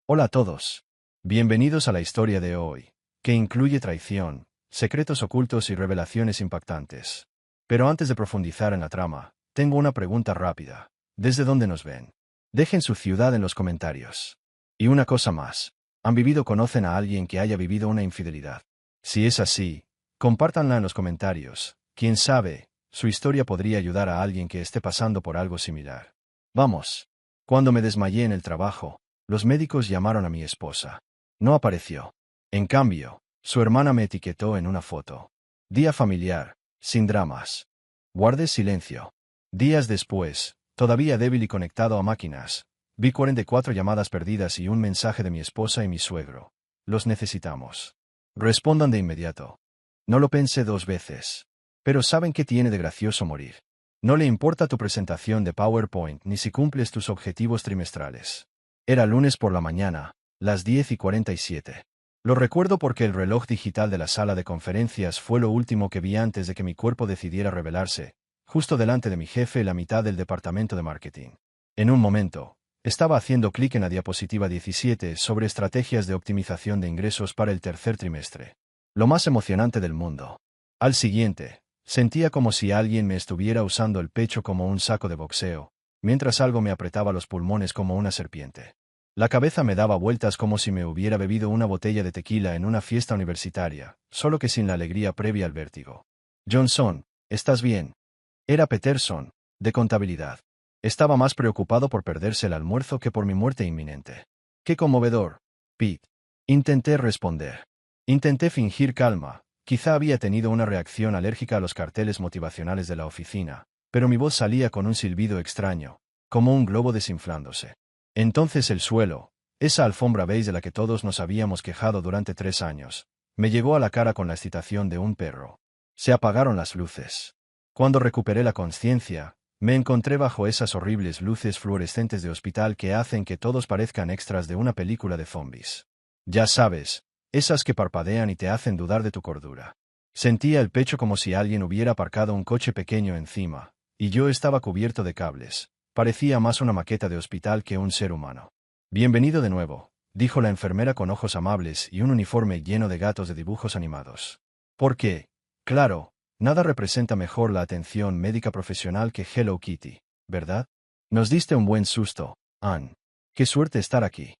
Hola a todos. Bienvenidos a la historia de hoy, que incluye traición, secretos ocultos y revelaciones impactantes. Pero antes de profundizar en la trama, tengo una pregunta rápida. ¿Desde dónde nos ven? Dejen su ciudad en los comentarios. Y una cosa más. ¿Han vivido o conocen a alguien que haya vivido una infidelidad? Si es así, compártanla en los comentarios. Quién sabe, su historia podría ayudar a alguien que esté pasando por algo similar. Vamos. Cuando me desmayé en el trabajo, los médicos llamaron a mi esposa. No apareció. En cambio, su hermana me etiquetó en una foto. Día familiar, sin dramas. Guardé silencio. Días después, todavía débil y conectado a máquinas, vi 44 llamadas perdidas y un mensaje de mi esposa y mi suegro. Los necesitamos. Respondan de inmediato. No lo pensé dos veces. Pero ¿saben qué tiene de gracioso morir? No le importa tu presentación de PowerPoint ni si cumples tus objetivos trimestrales. Era lunes por la mañana, las 10:47. Lo recuerdo porque el reloj digital de la sala de conferencias fue lo último que vi antes de que mi cuerpo decidiera rebelarse, justo delante de mi jefe y la mitad del departamento de marketing. En un momento, estaba haciendo clic en la diapositiva 17 sobre estrategias de optimización de ingresos para el tercer trimestre. Lo más emocionante del mundo. Al siguiente, sentía como si alguien me estuviera usando el pecho como un saco de boxeo, mientras algo me apretaba los pulmones como una serpiente. La cabeza me daba vueltas como si me hubiera bebido una botella de tequila en una fiesta universitaria, solo que sin la alegría previa al vértigo. Johnson, ¿estás bien? Era Peterson, de contabilidad. Estaba más preocupado por perderse el almuerzo que por mi muerte inminente. ¡Qué conmovedor, Pete! Intenté responder. Intenté fingir calma. Quizá había tenido una reacción alérgica a los carteles motivacionales de la oficina, pero mi voz salía con un silbido extraño, como un globo desinflándose. Entonces el suelo, esa alfombra beige de la que todos nos habíamos quejado durante 3 años, me llegó a la cara con la excitación de un perro. Se apagaron las luces. Cuando recuperé la conciencia, me encontré bajo esas horribles luces fluorescentes de hospital que hacen que todos parezcan extras de una película de zombies. Ya sabes, esas que parpadean y te hacen dudar de tu cordura. Sentía el pecho como si alguien hubiera aparcado un coche pequeño encima, y yo estaba cubierto de cables. Parecía más una maqueta de hospital que un ser humano. Bienvenido de nuevo, dijo la enfermera con ojos amables y un uniforme lleno de gatos de dibujos animados. Porque, claro, nada representa mejor la atención médica profesional que Hello Kitty, ¿verdad? Nos diste un buen susto, Ann. Qué suerte estar aquí.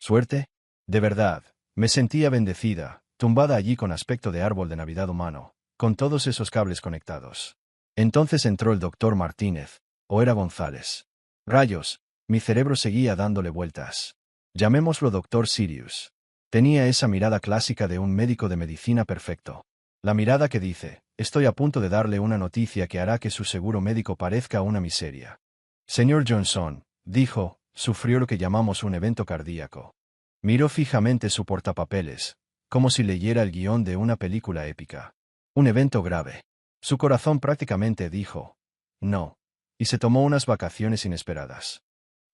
¿Suerte? De verdad, me sentía bendecida, tumbada allí con aspecto de árbol de Navidad humano, con todos esos cables conectados. Entonces entró el doctor Martínez, o era González. Rayos, mi cerebro seguía dándole vueltas. Llamémoslo doctor Sirius. Tenía esa mirada clásica de un médico de medicina perfecto. La mirada que dice, estoy a punto de darle una noticia que hará que su seguro médico parezca una miseria. Señor Johnson, dijo, sufrió lo que llamamos un evento cardíaco. Miró fijamente su portapapeles, como si leyera el guión de una película épica. Un evento grave. Su corazón prácticamente dijo, no, y se tomó unas vacaciones inesperadas.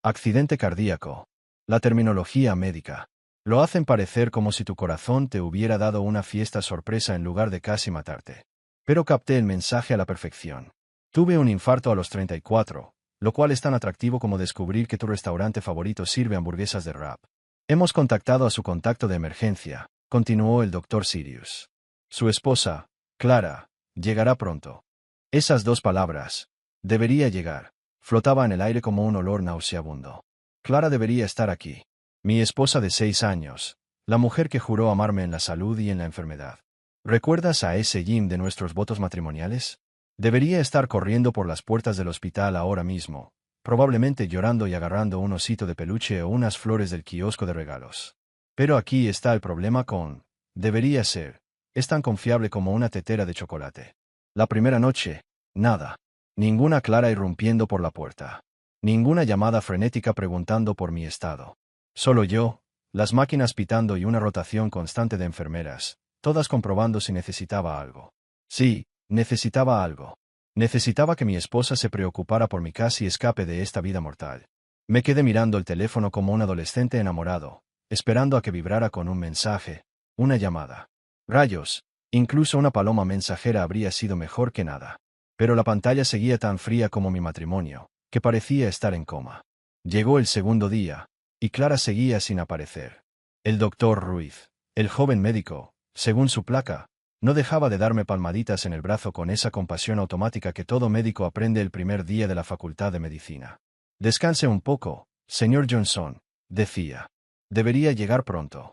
Accidente cardíaco. La terminología médica. Lo hacen parecer como si tu corazón te hubiera dado una fiesta sorpresa en lugar de casi matarte. Pero capté el mensaje a la perfección. Tuve un infarto a los 34, lo cual es tan atractivo como descubrir que tu restaurante favorito sirve hamburguesas de wrap. Hemos contactado a su contacto de emergencia, continuó el doctor Sirius. Su esposa, Clara, llegará pronto. Esas 2 palabras, debería llegar, flotaba en el aire como un olor nauseabundo. Clara debería estar aquí. Mi esposa de 6 años, la mujer que juró amarme en la salud y en la enfermedad. ¿Recuerdas a ese Jim de nuestros votos matrimoniales? Debería estar corriendo por las puertas del hospital ahora mismo, probablemente llorando y agarrando un osito de peluche o unas flores del kiosco de regalos. Pero aquí está el problema con, debería ser, es tan confiable como una tetera de chocolate. La primera noche, nada. Ninguna Clara irrumpiendo por la puerta. Ninguna llamada frenética preguntando por mi estado. Solo yo, las máquinas pitando y una rotación constante de enfermeras, todas comprobando si necesitaba algo. Sí, necesitaba algo. Necesitaba que mi esposa se preocupara por mi casi escape de esta vida mortal. Me quedé mirando el teléfono como un adolescente enamorado, esperando a que vibrara con un mensaje, una llamada. Rayos, incluso una paloma mensajera habría sido mejor que nada. Pero la pantalla seguía tan fría como mi matrimonio, que parecía estar en coma. Llegó el segundo día. y Clara seguía sin aparecer. El doctor Ruiz, el joven médico, según su placa, no dejaba de darme palmaditas en el brazo con esa compasión automática que todo médico aprende el primer día de la facultad de medicina. Descanse un poco, señor Johnson, decía. Debería llegar pronto.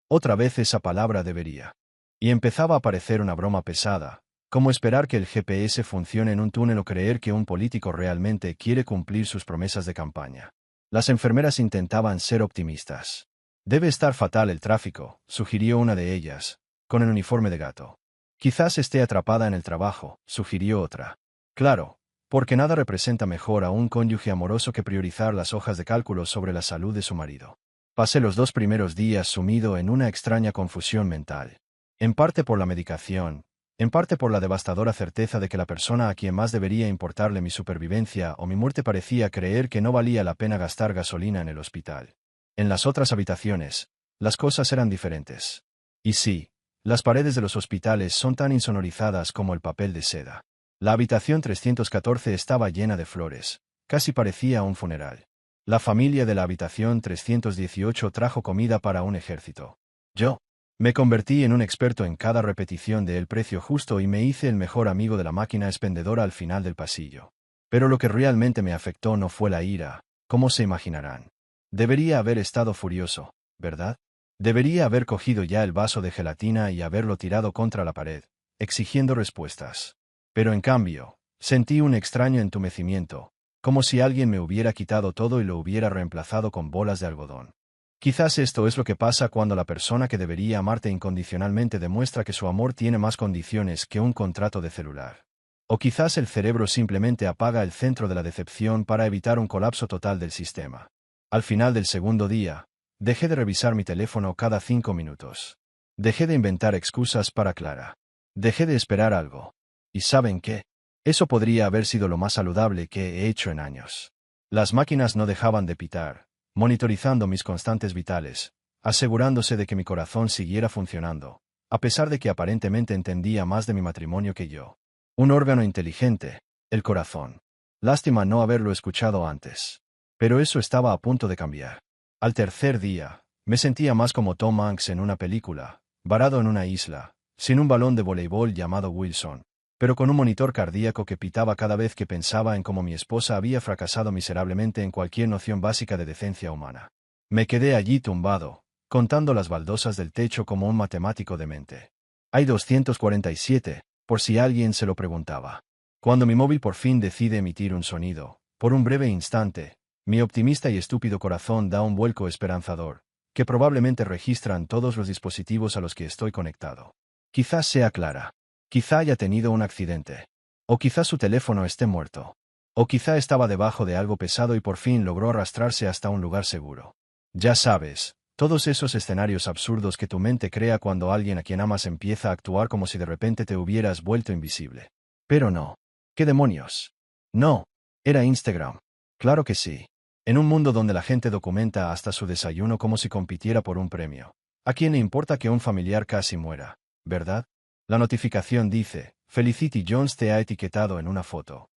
Otra vez esa palabra debería. Y empezaba a parecer una broma pesada, como esperar que el GPS funcione en un túnel o creer que un político realmente quiere cumplir sus promesas de campaña. Las enfermeras intentaban ser optimistas. Debe estar fatal el tráfico, sugirió una de ellas, con el uniforme de gato. Quizás esté atrapada en el trabajo, sugirió otra. Claro, porque nada representa mejor a un cónyuge amoroso que priorizar las hojas de cálculo sobre la salud de su marido. Pasé los 2 primeros días sumido en una extraña confusión mental. En parte por la medicación, en parte por la devastadora certeza de que la persona a quien más debería importarle mi supervivencia o mi muerte parecía creer que no valía la pena gastar gasolina en el hospital. En las otras habitaciones, las cosas eran diferentes. Y sí, las paredes de los hospitales son tan insonorizadas como el papel de seda. La habitación 314 estaba llena de flores, casi parecía un funeral. La familia de la habitación 318 trajo comida para un ejército. Yo me convertí en un experto en cada repetición de El precio justo y me hice el mejor amigo de la máquina expendedora al final del pasillo. Pero lo que realmente me afectó no fue la ira, como se imaginarán. Debería haber estado furioso, ¿verdad? Debería haber cogido ya el vaso de gelatina y haberlo tirado contra la pared, exigiendo respuestas. Pero en cambio, sentí un extraño entumecimiento, como si alguien me hubiera quitado todo y lo hubiera reemplazado con bolas de algodón. Quizás esto es lo que pasa cuando la persona que debería amarte incondicionalmente demuestra que su amor tiene más condiciones que un contrato de celular. O quizás el cerebro simplemente apaga el centro de la decepción para evitar un colapso total del sistema. Al final del segundo día, dejé de revisar mi teléfono cada 5 minutos. Dejé de inventar excusas para Clara. Dejé de esperar algo. ¿Y saben qué? Eso podría haber sido lo más saludable que he hecho en años. Las máquinas no dejaban de pitar, monitorizando mis constantes vitales, asegurándose de que mi corazón siguiera funcionando, a pesar de que aparentemente entendía más de mi matrimonio que yo. Un órgano inteligente, el corazón. Lástima no haberlo escuchado antes. Pero eso estaba a punto de cambiar. Al tercer día, me sentía más como Tom Hanks en una película, varado en una isla, sin un balón de voleibol llamado Wilson, pero con un monitor cardíaco que pitaba cada vez que pensaba en cómo mi esposa había fracasado miserablemente en cualquier noción básica de decencia humana. Me quedé allí tumbado, contando las baldosas del techo como un matemático demente. Hay 247, por si alguien se lo preguntaba. Cuando mi móvil por fin decide emitir un sonido, por un breve instante, mi optimista y estúpido corazón da un vuelco esperanzador, que probablemente registran todos los dispositivos a los que estoy conectado. Quizás sea Clara. Quizá haya tenido un accidente. O quizá su teléfono esté muerto. O quizá estaba debajo de algo pesado y por fin logró arrastrarse hasta un lugar seguro. Ya sabes, todos esos escenarios absurdos que tu mente crea cuando alguien a quien amas empieza a actuar como si de repente te hubieras vuelto invisible. Pero no. ¿Qué demonios? No. Era Instagram. Claro que sí. En un mundo donde la gente documenta hasta su desayuno como si compitiera por un premio. ¿A quién le importa que un familiar casi muera, verdad? La notificación dice, Felicity Jones te ha etiquetado en una foto.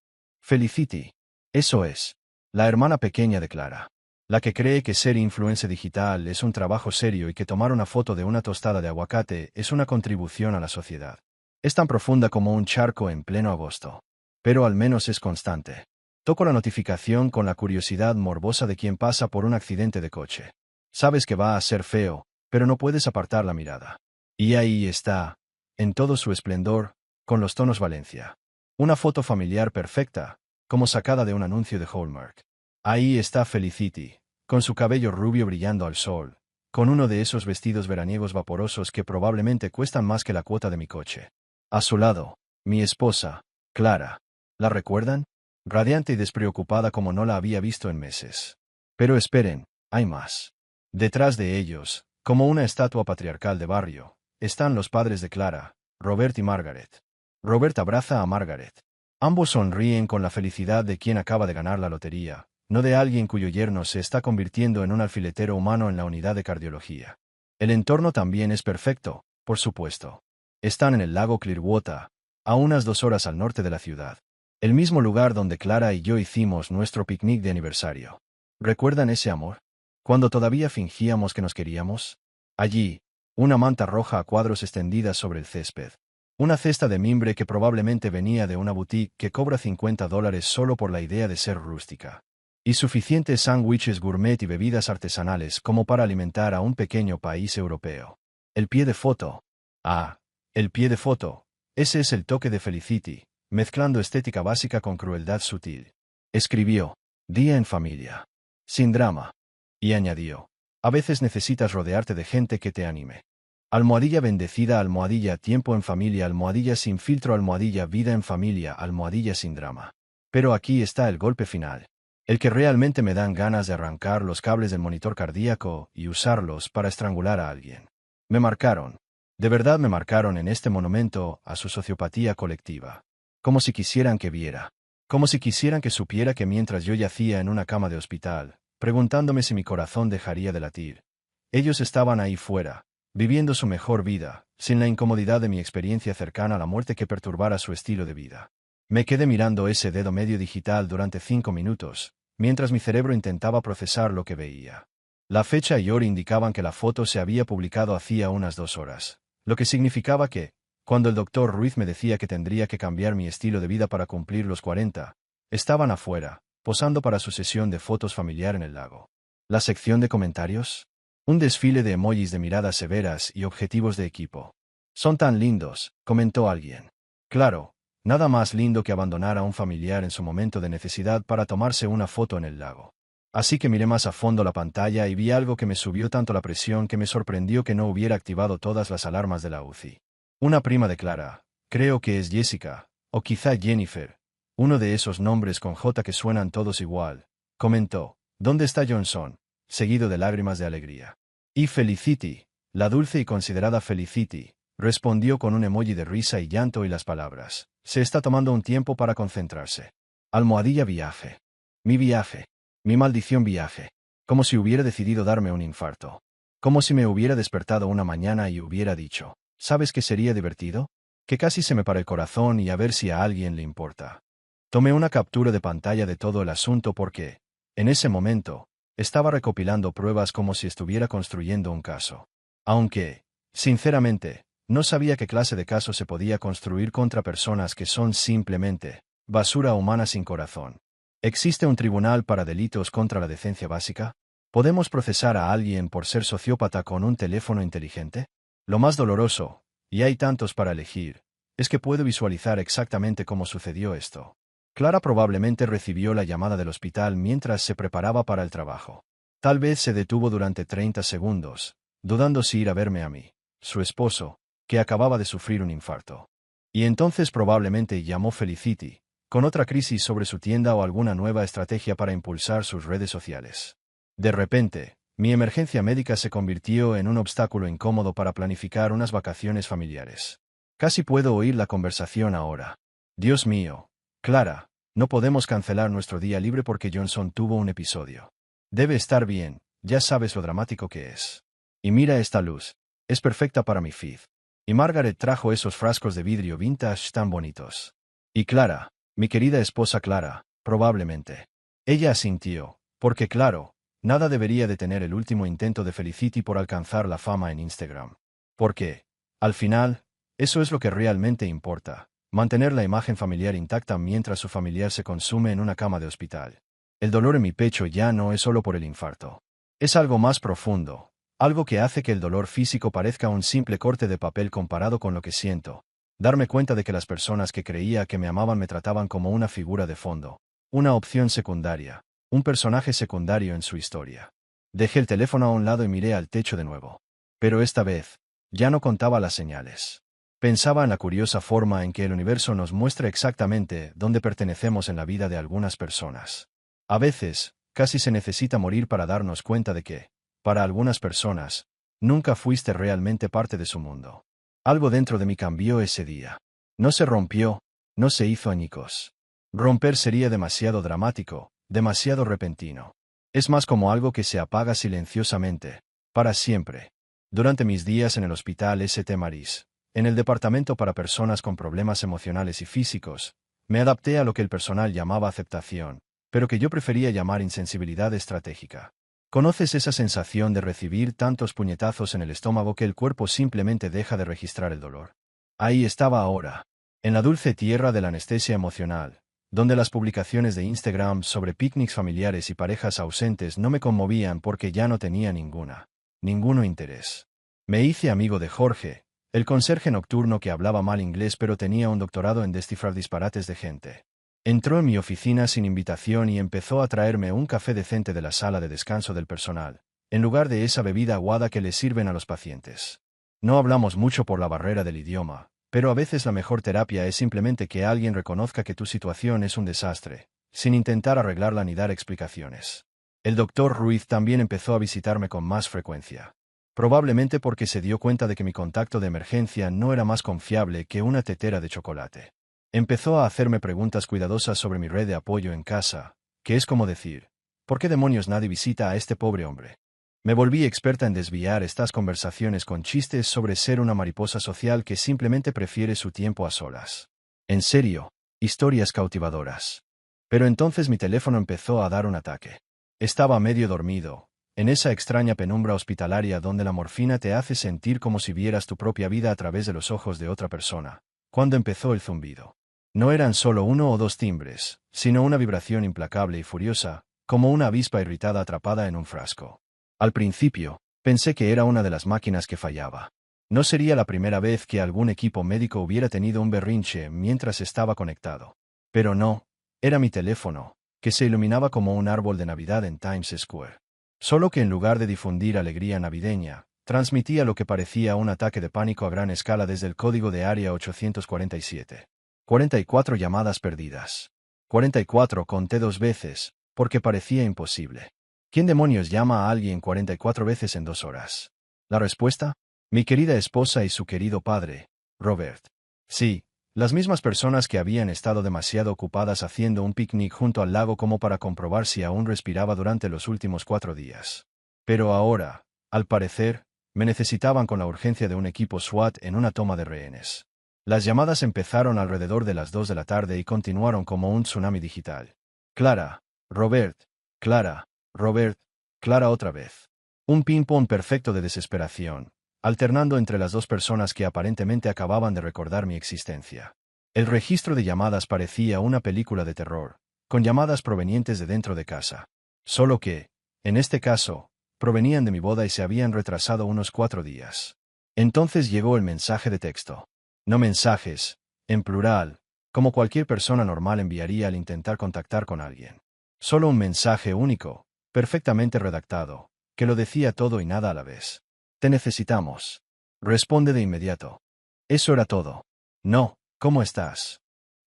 Felicity. Eso es. La hermana pequeña de Clara. La que cree que ser influencer digital es un trabajo serio y que tomar una foto de una tostada de aguacate es una contribución a la sociedad. Es tan profunda como un charco en pleno agosto. Pero al menos es constante. Toco la notificación con la curiosidad morbosa de quien pasa por un accidente de coche. Sabes que va a ser feo, pero no puedes apartar la mirada. Y ahí está, en todo su esplendor, con los tonos Valencia. Una foto familiar perfecta, como sacada de un anuncio de Hallmark. Ahí está Felicity, con su cabello rubio brillando al sol, con uno de esos vestidos veraniegos vaporosos que probablemente cuestan más que la cuota de mi coche. A su lado, mi esposa, Clara. ¿La recuerdan? Radiante y despreocupada como no la había visto en meses. Pero esperen, hay más. Detrás de ellos, como una estatua patriarcal de barrio, están los padres de Clara, Robert y Margaret. Robert abraza a Margaret. Ambos sonríen con la felicidad de quien acaba de ganar la lotería, no de alguien cuyo yerno se está convirtiendo en un alfiletero humano en la unidad de cardiología. El entorno también es perfecto, por supuesto. Están en el lago Clearwater, a unas 2 horas al norte de la ciudad. El mismo lugar donde Clara y yo hicimos nuestro picnic de aniversario. ¿Recuerdan ese amor? Cuando todavía fingíamos que nos queríamos. Allí, una manta roja a cuadros extendida sobre el césped. Una cesta de mimbre que probablemente venía de una boutique que cobra $50 solo por la idea de ser rústica. Y suficientes sándwiches gourmet y bebidas artesanales como para alimentar a un pequeño país europeo. El pie de foto. Ah, el pie de foto. Ese es el toque de Felicity, mezclando estética básica con crueldad sutil. Escribió, día en familia. Sin drama. Y añadió, a veces necesitas rodearte de gente que te anime. Almohadilla bendecida, almohadilla tiempo en familia, almohadilla sin filtro, almohadilla vida en familia, almohadilla sin drama. Pero aquí está el golpe final. El que realmente me dan ganas de arrancar los cables del monitor cardíaco y usarlos para estrangular a alguien. Me marcaron. De verdad me marcaron en este monumento a su sociopatía colectiva. Como si quisieran que viera. Como si quisieran que supiera que mientras yo yacía en una cama de hospital, preguntándome si mi corazón dejaría de latir, ellos estaban ahí fuera, viviendo su mejor vida, sin la incomodidad de mi experiencia cercana a la muerte que perturbara su estilo de vida. Me quedé mirando ese dedo medio digital durante 5 minutos, mientras mi cerebro intentaba procesar lo que veía. La fecha y hora indicaban que la foto se había publicado hacía unas 2 horas, lo que significaba que, cuando el doctor Ruiz me decía que tendría que cambiar mi estilo de vida para cumplir los 40, estaban afuera, posando para su sesión de fotos familiar en el lago. ¿La sección de comentarios? Un desfile de emojis de miradas severas y objetivos de equipo. Son tan lindos, comentó alguien. Claro, nada más lindo que abandonar a un familiar en su momento de necesidad para tomarse una foto en el lago. Así que miré más a fondo la pantalla y vi algo que me subió tanto la presión que me sorprendió que no hubiera activado todas las alarmas de la UCI. Una prima de Clara, creo que es Jessica, o quizá Jennifer, uno de esos nombres con J que suenan todos igual, comentó, ¿dónde está Johnson? Seguido de lágrimas de alegría. Y Felicity, la dulce y considerada Felicity, respondió con un emoji de risa y llanto y las palabras, se está tomando un tiempo para concentrarse. Almohadilla viaje. Mi viaje. Mi maldición viaje. Como si hubiera decidido darme un infarto. Como si me hubiera despertado una mañana y hubiera dicho, ¿sabes qué sería divertido? Que casi se me para el corazón y a ver si a alguien le importa. Tomé una captura de pantalla de todo el asunto porque, en ese momento, estaba recopilando pruebas como si estuviera construyendo un caso. Aunque, sinceramente, no sabía qué clase de caso se podía construir contra personas que son simplemente basura humana sin corazón. ¿Existe un tribunal para delitos contra la decencia básica? ¿Podemos procesar a alguien por ser sociópata con un teléfono inteligente? Lo más doloroso, y hay tantos para elegir, es que puedo visualizar exactamente cómo sucedió esto. Clara probablemente recibió la llamada del hospital mientras se preparaba para el trabajo. Tal vez se detuvo durante 30 segundos, dudando si ir a verme a mí, su esposo, que acababa de sufrir un infarto. Y entonces probablemente llamó Felicity, con otra crisis sobre su tienda o alguna nueva estrategia para impulsar sus redes sociales. De repente, mi emergencia médica se convirtió en un obstáculo incómodo para planificar unas vacaciones familiares. Casi puedo oír la conversación ahora. Dios mío, Clara, no podemos cancelar nuestro día libre porque Johnson tuvo un episodio. Debe estar bien, ya sabes lo dramático que es. Y mira esta luz, es perfecta para mi feed. Y Margaret trajo esos frascos de vidrio vintage tan bonitos. Y Clara, mi querida esposa Clara, probablemente. Ella asintió, porque claro, nada debería detener el último intento de Felicity por alcanzar la fama en Instagram. Porque, al final, eso es lo que realmente importa, mantener la imagen familiar intacta mientras su familiar se consume en una cama de hospital. El dolor en mi pecho ya no es solo por el infarto. Es algo más profundo, algo que hace que el dolor físico parezca un simple corte de papel comparado con lo que siento. Darme cuenta de que las personas que creía que me amaban me trataban como una figura de fondo, una opción secundaria, un personaje secundario en su historia. Dejé el teléfono a un lado y miré al techo de nuevo. Pero esta vez, ya no contaba las señales. Pensaba en la curiosa forma en que el universo nos muestra exactamente dónde pertenecemos en la vida de algunas personas. A veces, casi se necesita morir para darnos cuenta de que, para algunas personas, nunca fuiste realmente parte de su mundo. Algo dentro de mí cambió ese día. No se rompió, no se hizo añicos. Romper sería demasiado dramático, demasiado repentino. Es más como algo que se apaga silenciosamente, para siempre. Durante mis días en el hospital St. Mary's, en el departamento para personas con problemas emocionales y físicos, me adapté a lo que el personal llamaba aceptación, pero que yo prefería llamar insensibilidad estratégica. ¿Conoces esa sensación de recibir tantos puñetazos en el estómago que el cuerpo simplemente deja de registrar el dolor? Ahí estaba ahora, en la dulce tierra de la anestesia emocional, donde las publicaciones de Instagram sobre picnics familiares y parejas ausentes no me conmovían porque ya no tenía ninguno interés. Me hice amigo de Jorge, el conserje nocturno que hablaba mal inglés pero tenía un doctorado en descifrar disparates de gente. Entró en mi oficina sin invitación y empezó a traerme un café decente de la sala de descanso del personal, en lugar de esa bebida aguada que les sirven a los pacientes. No hablamos mucho por la barrera del idioma, pero a veces la mejor terapia es simplemente que alguien reconozca que tu situación es un desastre, sin intentar arreglarla ni dar explicaciones. El doctor Ruiz también empezó a visitarme con más frecuencia. Probablemente porque se dio cuenta de que mi contacto de emergencia no era más confiable que una tetera de chocolate. Empezó a hacerme preguntas cuidadosas sobre mi red de apoyo en casa, que es como decir, ¿por qué demonios nadie visita a este pobre hombre? Me volví experta en desviar estas conversaciones con chistes sobre ser una mariposa social que simplemente prefiere su tiempo a solas. En serio, historias cautivadoras. Pero entonces mi teléfono empezó a dar un ataque. Estaba medio dormido, en esa extraña penumbra hospitalaria donde la morfina te hace sentir como si vieras tu propia vida a través de los ojos de otra persona, cuando empezó el zumbido. No eran solo uno o dos timbres, sino una vibración implacable y furiosa, como una avispa irritada atrapada en un frasco. Al principio, pensé que era una de las máquinas que fallaba. No sería la primera vez que algún equipo médico hubiera tenido un berrinche mientras estaba conectado. Pero no, era mi teléfono, que se iluminaba como un árbol de Navidad en Times Square. Solo que en lugar de difundir alegría navideña, transmitía lo que parecía un ataque de pánico a gran escala desde el código de área 847. 44 llamadas perdidas. 44 conté 2 veces, porque parecía imposible. ¿Quién demonios llama a alguien 44 veces en 2 horas? La respuesta: mi querida esposa y su querido padre, Robert. Sí, las mismas personas que habían estado demasiado ocupadas haciendo un picnic junto al lago como para comprobar si aún respiraba durante los últimos 4 días. Pero ahora, al parecer, me necesitaban con la urgencia de un equipo SWAT en una toma de rehenes. Las llamadas empezaron alrededor de las 2 de la tarde y continuaron como un tsunami digital. Clara, Robert, Clara, Robert, Clara otra vez. Un ping-pong perfecto de desesperación, alternando entre las dos personas que aparentemente acababan de recordar mi existencia. El registro de llamadas parecía una película de terror, con llamadas provenientes de dentro de casa. Solo que, en este caso, provenían de mi boda y se habían retrasado unos 4 días. Entonces llegó el mensaje de texto. No mensajes, en plural, como cualquier persona normal enviaría al intentar contactar con alguien. Solo un mensaje único, perfectamente redactado, que lo decía todo y nada a la vez. Te necesitamos. Responde de inmediato. Eso era todo. No, ¿cómo estás?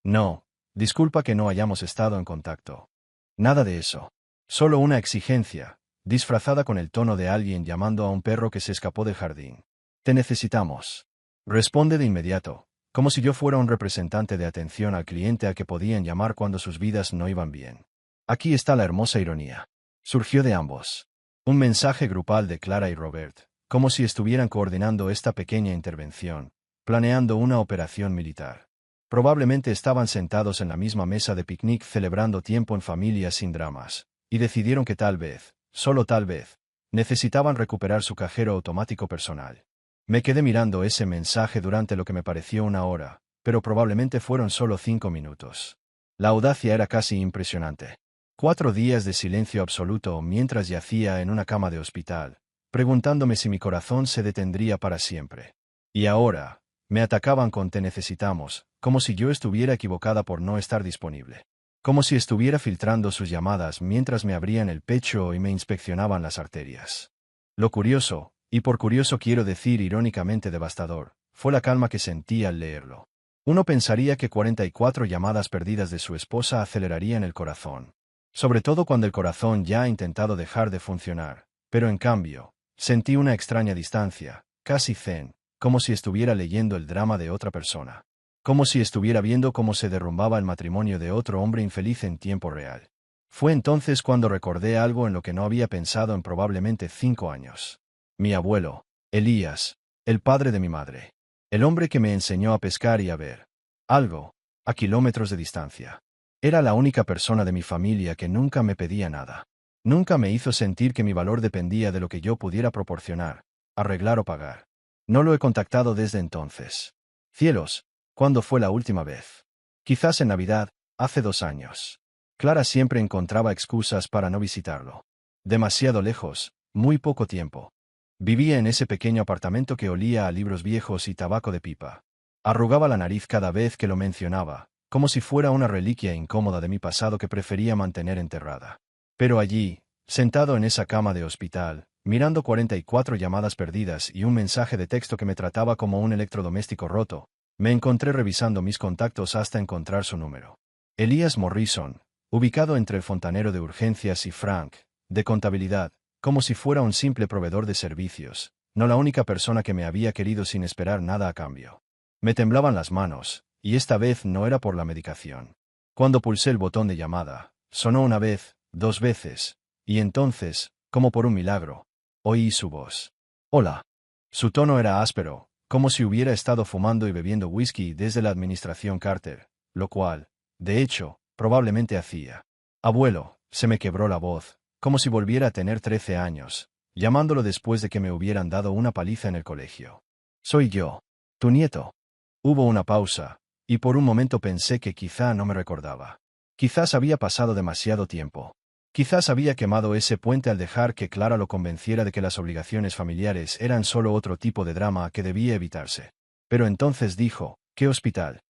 No, disculpa que no hayamos estado en contacto. Nada de eso. Solo una exigencia, disfrazada con el tono de alguien llamando a un perro que se escapó del jardín. Te necesitamos. Responde de inmediato, como si yo fuera un representante de atención al cliente a que podían llamar cuando sus vidas no iban bien. Aquí está la hermosa ironía. Surgió de ambos. Un mensaje grupal de Clara y Robert, como si estuvieran coordinando esta pequeña intervención, planeando una operación militar. Probablemente estaban sentados en la misma mesa de picnic celebrando tiempo en familia sin dramas, y decidieron que tal vez, solo tal vez, necesitaban recuperar su cajero automático personal. Me quedé mirando ese mensaje durante lo que me pareció una hora, pero probablemente fueron solo 5 minutos. La audacia era casi impresionante. 4 días de silencio absoluto mientras yacía en una cama de hospital, preguntándome si mi corazón se detendría para siempre. Y ahora, me atacaban con "te necesitamos", como si yo estuviera equivocada por no estar disponible. Como si estuviera filtrando sus llamadas mientras me abrían el pecho y me inspeccionaban las arterias. Lo curioso, y por curioso quiero decir irónicamente devastador, fue la calma que sentí al leerlo. Uno pensaría que 44 llamadas perdidas de su esposa acelerarían el corazón. Sobre todo cuando el corazón ya ha intentado dejar de funcionar, pero en cambio, sentí una extraña distancia, casi zen, como si estuviera leyendo el drama de otra persona. Como si estuviera viendo cómo se derrumbaba el matrimonio de otro hombre infeliz en tiempo real. Fue entonces cuando recordé algo en lo que no había pensado en probablemente 5 años. Mi abuelo, Elías, el padre de mi madre. El hombre que me enseñó a pescar y a ver algo, a kilómetros de distancia. Era la única persona de mi familia que nunca me pedía nada. Nunca me hizo sentir que mi valor dependía de lo que yo pudiera proporcionar, arreglar o pagar. No lo he contactado desde entonces. Cielos, ¿cuándo fue la última vez? Quizás en Navidad, hace 2 años. Clara siempre encontraba excusas para no visitarlo. Demasiado lejos, muy poco tiempo. Vivía en ese pequeño apartamento que olía a libros viejos y tabaco de pipa. Arrugaba la nariz cada vez que lo mencionaba, como si fuera una reliquia incómoda de mi pasado que prefería mantener enterrada. Pero allí, sentado en esa cama de hospital, mirando 44 llamadas perdidas y un mensaje de texto que me trataba como un electrodoméstico roto, me encontré revisando mis contactos hasta encontrar su número. Elías Morrison, ubicado entre el fontanero de urgencias y Frank, de contabilidad, como si fuera un simple proveedor de servicios, no la única persona que me había querido sin esperar nada a cambio. Me temblaban las manos, y esta vez no era por la medicación. Cuando pulsé el botón de llamada, sonó una vez, 2 veces, y entonces, como por un milagro, oí su voz. Hola. Su tono era áspero, como si hubiera estado fumando y bebiendo whisky desde la administración Carter, lo cual, de hecho, probablemente hacía. Abuelo, se me quebró la voz, como si volviera a tener 13 años, llamándolo después de que me hubieran dado una paliza en el colegio. Soy yo, tu nieto. Hubo una pausa, y por un momento pensé que quizá no me recordaba. Quizás había pasado demasiado tiempo. Quizás había quemado ese puente al dejar que Clara lo convenciera de que las obligaciones familiares eran solo otro tipo de drama que debía evitarse. Pero entonces dijo, ¿qué hospital?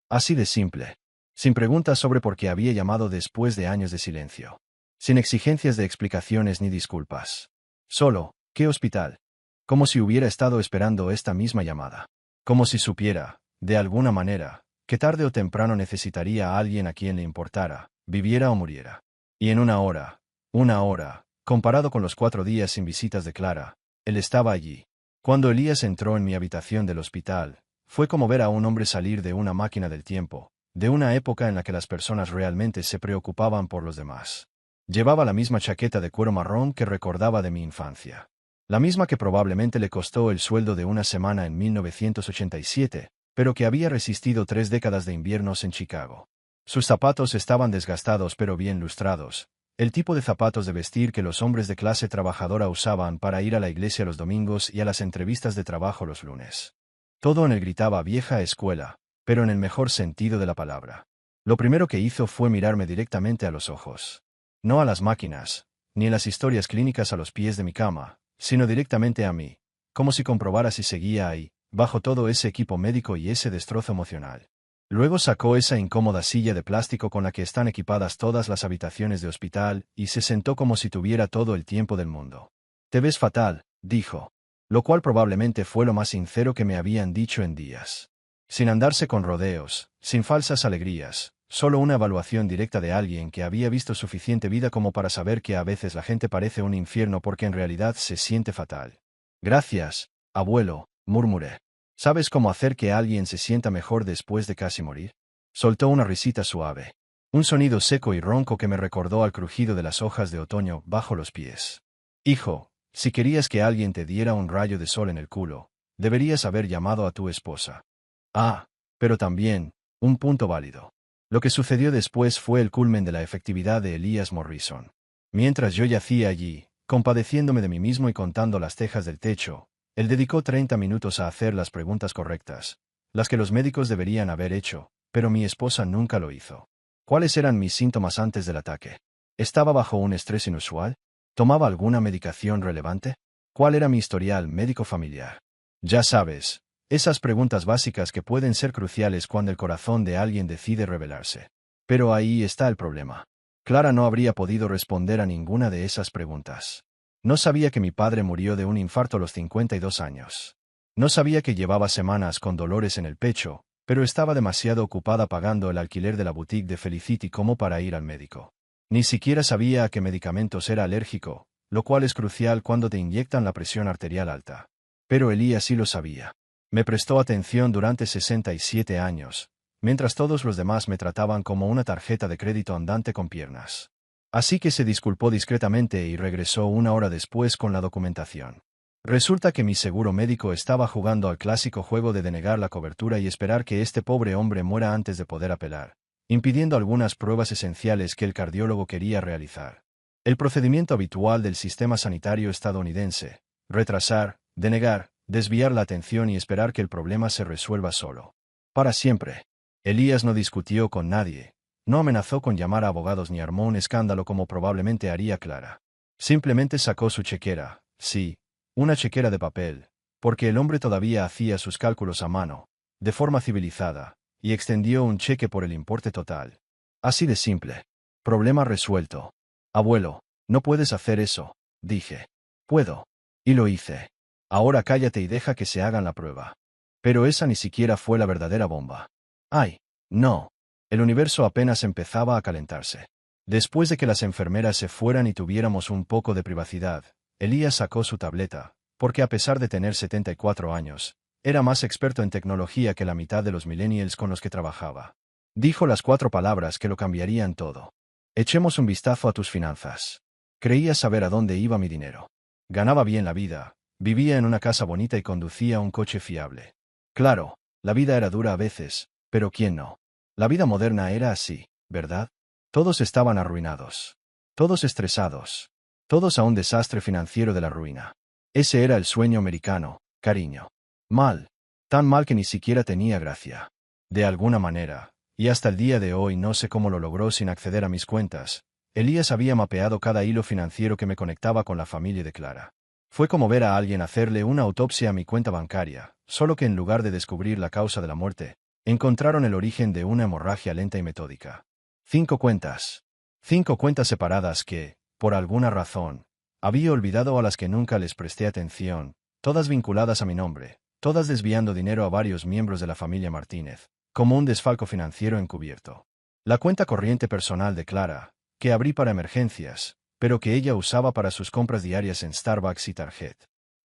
Así de simple. Sin preguntas sobre por qué había llamado después de años de silencio. Sin exigencias de explicaciones ni disculpas. Solo, ¿qué hospital? Como si hubiera estado esperando esta misma llamada. Como si supiera, de alguna manera, que tarde o temprano necesitaría a alguien a quien le importara, viviera o muriera. Y en una hora, comparado con los 4 días sin visitas de Clara, él estaba allí. Cuando Elías entró en mi habitación del hospital, fue como ver a un hombre salir de una máquina del tiempo, de una época en la que las personas realmente se preocupaban por los demás. Llevaba la misma chaqueta de cuero marrón que recordaba de mi infancia. La misma que probablemente le costó el sueldo de una semana en 1987, pero que había resistido 3 décadas de inviernos en Chicago. Sus zapatos estaban desgastados pero bien lustrados, el tipo de zapatos de vestir que los hombres de clase trabajadora usaban para ir a la iglesia los domingos y a las entrevistas de trabajo los lunes. Todo en él gritaba vieja escuela, pero en el mejor sentido de la palabra. Lo primero que hizo fue mirarme directamente a los ojos. No a las máquinas, ni a las historias clínicas a los pies de mi cama, sino directamente a mí, como si comprobara si seguía ahí, bajo todo ese equipo médico y ese destrozo emocional. Luego sacó esa incómoda silla de plástico con la que están equipadas todas las habitaciones de hospital y se sentó como si tuviera todo el tiempo del mundo. Te ves fatal, dijo. Lo cual probablemente fue lo más sincero que me habían dicho en días. Sin andarse con rodeos, sin falsas alegrías, solo una evaluación directa de alguien que había visto suficiente vida como para saber que a veces la gente parece un infierno porque en realidad se siente fatal. Gracias, abuelo, murmuré. ¿Sabes cómo hacer que alguien se sienta mejor después de casi morir? Soltó una risita suave. Un sonido seco y ronco que me recordó al crujido de las hojas de otoño bajo los pies. Hijo, si querías que alguien te diera un rayo de sol en el culo, deberías haber llamado a tu esposa. Ah, pero también, un punto válido. Lo que sucedió después fue el culmen de la efectividad de Elías Morrison. Mientras yo yacía allí, compadeciéndome de mí mismo y contando las tejas del techo, él dedicó 30 minutos a hacer las preguntas correctas, las que los médicos deberían haber hecho, pero mi esposa nunca lo hizo. ¿Cuáles eran mis síntomas antes del ataque? ¿Estaba bajo un estrés inusual? ¿Tomaba alguna medicación relevante? ¿Cuál era mi historial médico familiar? Ya sabes, esas preguntas básicas que pueden ser cruciales cuando el corazón de alguien decide rebelarse. Pero ahí está el problema. Clara no habría podido responder a ninguna de esas preguntas. No sabía que mi padre murió de un infarto a los 52 años. No sabía que llevaba semanas con dolores en el pecho, pero estaba demasiado ocupada pagando el alquiler de la boutique de Felicity como para ir al médico. Ni siquiera sabía a qué medicamentos era alérgico, lo cual es crucial cuando te inyectan la presión arterial alta. Pero Elías sí lo sabía. Me prestó atención durante 67 años, mientras todos los demás me trataban como una tarjeta de crédito andante con piernas. Así que se disculpó discretamente y regresó 1 hora después con la documentación. Resulta que mi seguro médico estaba jugando al clásico juego de denegar la cobertura y esperar que este pobre hombre muera antes de poder apelar, impidiendo algunas pruebas esenciales que el cardiólogo quería realizar. El procedimiento habitual del sistema sanitario estadounidense: retrasar, denegar, desviar la atención y esperar que el problema se resuelva solo. Para siempre. Elías no discutió con nadie, no amenazó con llamar a abogados ni armó un escándalo como probablemente haría Clara. Simplemente sacó su chequera, sí, una chequera de papel, porque el hombre todavía hacía sus cálculos a mano, de forma civilizada, y extendió un cheque por el importe total. Así de simple. Problema resuelto. Abuelo, no puedes hacer eso, dije. Puedo. Y lo hice. Ahora cállate y deja que se hagan la prueba. Pero esa ni siquiera fue la verdadera bomba. ¡Ay! No. El universo apenas empezaba a calentarse. Después de que las enfermeras se fueran y tuviéramos un poco de privacidad, Elías sacó su tableta, porque a pesar de tener 74 años, era más experto en tecnología que la mitad de los millennials con los que trabajaba. Dijo las 4 palabras que lo cambiarían todo. Echemos un vistazo a tus finanzas. Creía saber a dónde iba mi dinero. Ganaba bien la vida, vivía en una casa bonita y conducía un coche fiable. Claro, la vida era dura a veces, pero ¿quién no? La vida moderna era así, ¿verdad? Todos estaban arruinados. Todos estresados. Todos a un desastre financiero de la ruina. Ese era el sueño americano, cariño. Mal. Tan mal que ni siquiera tenía gracia. De alguna manera, y hasta el día de hoy no sé cómo lo logró sin acceder a mis cuentas, Elías había mapeado cada hilo financiero que me conectaba con la familia de Clara. Fue como ver a alguien hacerle una autopsia a mi cuenta bancaria, solo que en lugar de descubrir la causa de la muerte, encontraron el origen de una hemorragia lenta y metódica. 5 cuentas. 5 cuentas separadas que, por alguna razón, había olvidado, a las que nunca les presté atención, todas vinculadas a mi nombre, todas desviando dinero a varios miembros de la familia Martínez, como un desfalco financiero encubierto. La cuenta corriente personal de Clara, que abrí para emergencias, pero que ella usaba para sus compras diarias en Starbucks y Target.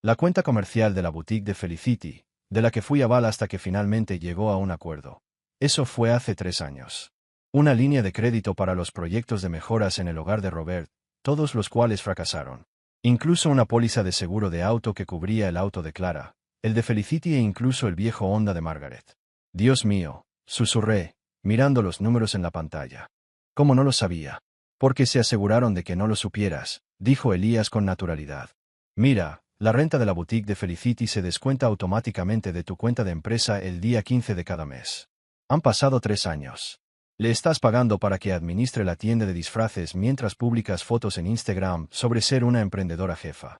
La cuenta comercial de la boutique de Felicity, de la que fui aval hasta que finalmente llegó a un acuerdo. Eso fue hace 3 años. Una línea de crédito para los proyectos de mejoras en el hogar de Robert, todos los cuales fracasaron. Incluso una póliza de seguro de auto que cubría el auto de Clara, el de Felicity e incluso el viejo Honda de Margaret. Dios mío, susurré, mirando los números en la pantalla. ¿Cómo no lo sabía? Porque se aseguraron de que no lo supieras, dijo Elías con naturalidad. Mira, la renta de la boutique de Felicity se descuenta automáticamente de tu cuenta de empresa el día 15 de cada mes. Han pasado 3 años. Le estás pagando para que administre la tienda de disfraces mientras publicas fotos en Instagram sobre ser una emprendedora jefa.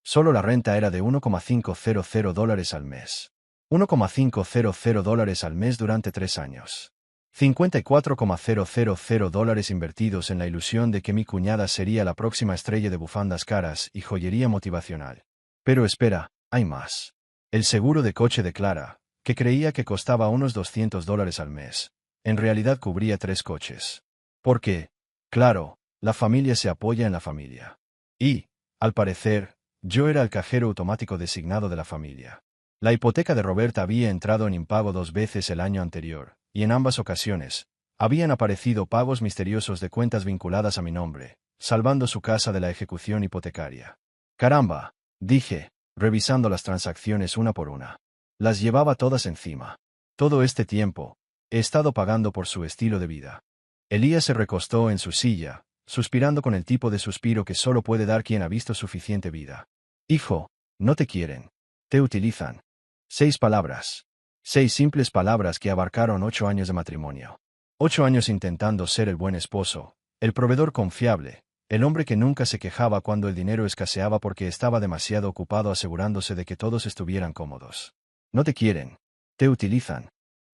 Solo la renta era de $1,500 al mes. $1,500 al mes durante 3 años. $54,000 invertidos en la ilusión de que mi cuñada sería la próxima estrella de bufandas caras y joyería motivacional. Pero espera, hay más. El seguro de coche de Clara, que creía que costaba unos $200 al mes, en realidad cubría 3 coches. Porque, claro, la familia se apoya en la familia. Y, al parecer, yo era el cajero automático designado de la familia. La hipoteca de Roberta había entrado en impago 2 veces el año anterior, y en ambas ocasiones, habían aparecido pagos misteriosos de cuentas vinculadas a mi nombre, salvando su casa de la ejecución hipotecaria. Caramba, dije, revisando las transacciones una por una. Las llevaba todas encima. Todo este tiempo, he estado pagando por su estilo de vida. Elías se recostó en su silla, suspirando con el tipo de suspiro que solo puede dar quien ha visto suficiente vida. Hijo, no te quieren. Te utilizan. 6 palabras. 6 simples palabras que abarcaron 8 años de matrimonio. 8 años intentando ser el buen esposo, el proveedor confiable, el hombre que nunca se quejaba cuando el dinero escaseaba porque estaba demasiado ocupado asegurándose de que todos estuvieran cómodos. No te quieren. Te utilizan.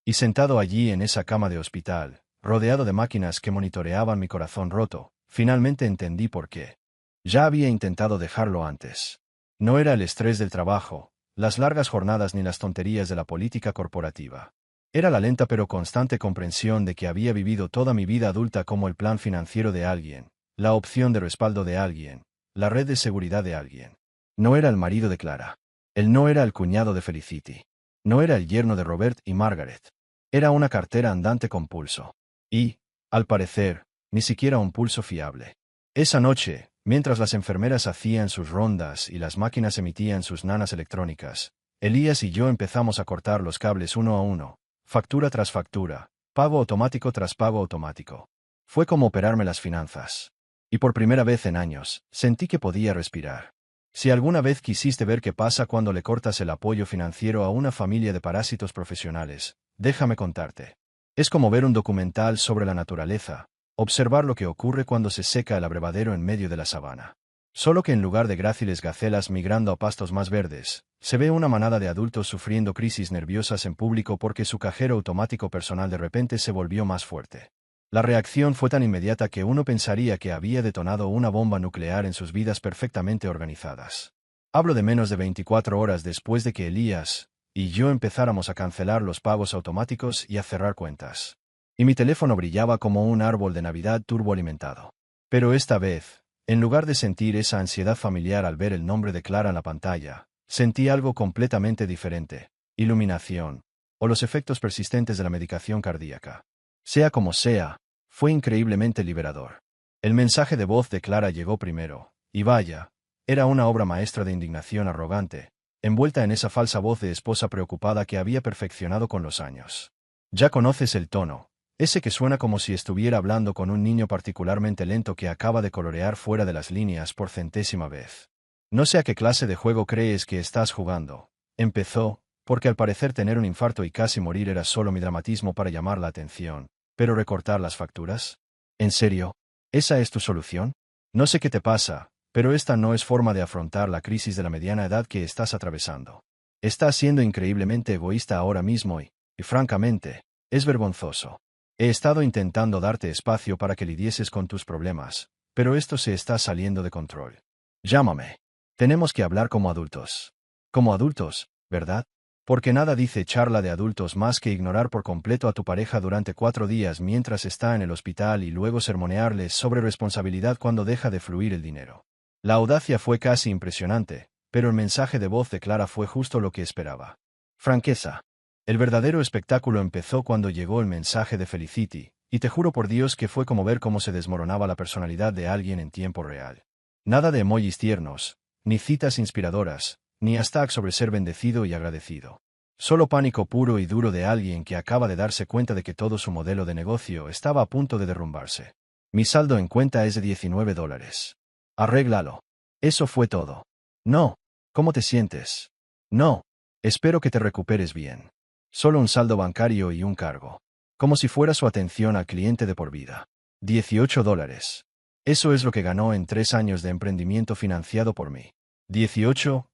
Y sentado allí en esa cama de hospital, rodeado de máquinas que monitoreaban mi corazón roto, finalmente entendí por qué. Ya había intentado dejarlo antes. No era el estrés del trabajo, las largas jornadas ni las tonterías de la política corporativa. Era la lenta pero constante comprensión de que había vivido toda mi vida adulta como el plan financiero de alguien, la opción de respaldo de alguien, la red de seguridad de alguien. No era el marido de Clara. Él no era el cuñado de Felicity. No era el yerno de Robert y Margaret. Era una cartera andante con pulso. Y, al parecer, ni siquiera un pulso fiable. Esa noche, mientras las enfermeras hacían sus rondas y las máquinas emitían sus nanas electrónicas, Elías y yo empezamos a cortar los cables uno a uno, factura tras factura, pago automático tras pago automático. Fue como operarme las finanzas. Y por primera vez en años, sentí que podía respirar. Si alguna vez quisiste ver qué pasa cuando le cortas el apoyo financiero a una familia de parásitos profesionales, déjame contarte. Es como ver un documental sobre la naturaleza, observar lo que ocurre cuando se seca el abrevadero en medio de la sabana. Solo que en lugar de gráciles gacelas migrando a pastos más verdes, se ve una manada de adultos sufriendo crisis nerviosas en público porque su cajero automático personal de repente se volvió más fuerte. La reacción fue tan inmediata que uno pensaría que había detonado una bomba nuclear en sus vidas perfectamente organizadas. Hablo de menos de 24 horas después de que Elías y yo empezáramos a cancelar los pagos automáticos y a cerrar cuentas. Y mi teléfono brillaba como un árbol de Navidad turboalimentado. Pero esta vez, en lugar de sentir esa ansiedad familiar al ver el nombre de Clara en la pantalla, sentí algo completamente diferente: iluminación, o los efectos persistentes de la medicación cardíaca. Sea como sea, fue increíblemente liberador. El mensaje de voz de Clara llegó primero, y vaya, era una obra maestra de indignación arrogante, envuelta en esa falsa voz de esposa preocupada que había perfeccionado con los años. Ya conoces el tono, ese que suena como si estuviera hablando con un niño particularmente lento que acaba de colorear fuera de las líneas por centésima vez. No sé a qué clase de juego crees que estás jugando. Empezó, porque al parecer tener un infarto y casi morir era solo mi dramatismo para llamar la atención. ¿Pero recortar las facturas? ¿En serio? ¿Esa es tu solución? No sé qué te pasa, pero esta no es forma de afrontar la crisis de la mediana edad que estás atravesando. Estás siendo increíblemente egoísta ahora mismo y francamente, es vergonzoso. He estado intentando darte espacio para que lidieses con tus problemas, pero esto se está saliendo de control. Llámame. Tenemos que hablar como adultos. Como adultos, ¿verdad? Porque nada dice charla de adultos más que ignorar por completo a tu pareja durante 4 días mientras está en el hospital y luego sermonearles sobre responsabilidad cuando deja de fluir el dinero. La audacia fue casi impresionante, pero el mensaje de voz de Clara fue justo lo que esperaba. Franqueza. El verdadero espectáculo empezó cuando llegó el mensaje de Felicity, y te juro por Dios que fue como ver cómo se desmoronaba la personalidad de alguien en tiempo real. Nada de emojis tiernos, ni citas inspiradoras, ni hashtag sobre ser bendecido y agradecido. Solo pánico puro y duro de alguien que acaba de darse cuenta de que todo su modelo de negocio estaba a punto de derrumbarse. Mi saldo en cuenta es de $19. Arréglalo. Eso fue todo. No. ¿Cómo te sientes? No. Espero que te recuperes bien. Solo un saldo bancario y un cargo. Como si fuera su atención al cliente de por vida. $18. Eso es lo que ganó en 3 años de emprendimiento financiado por mí. 18,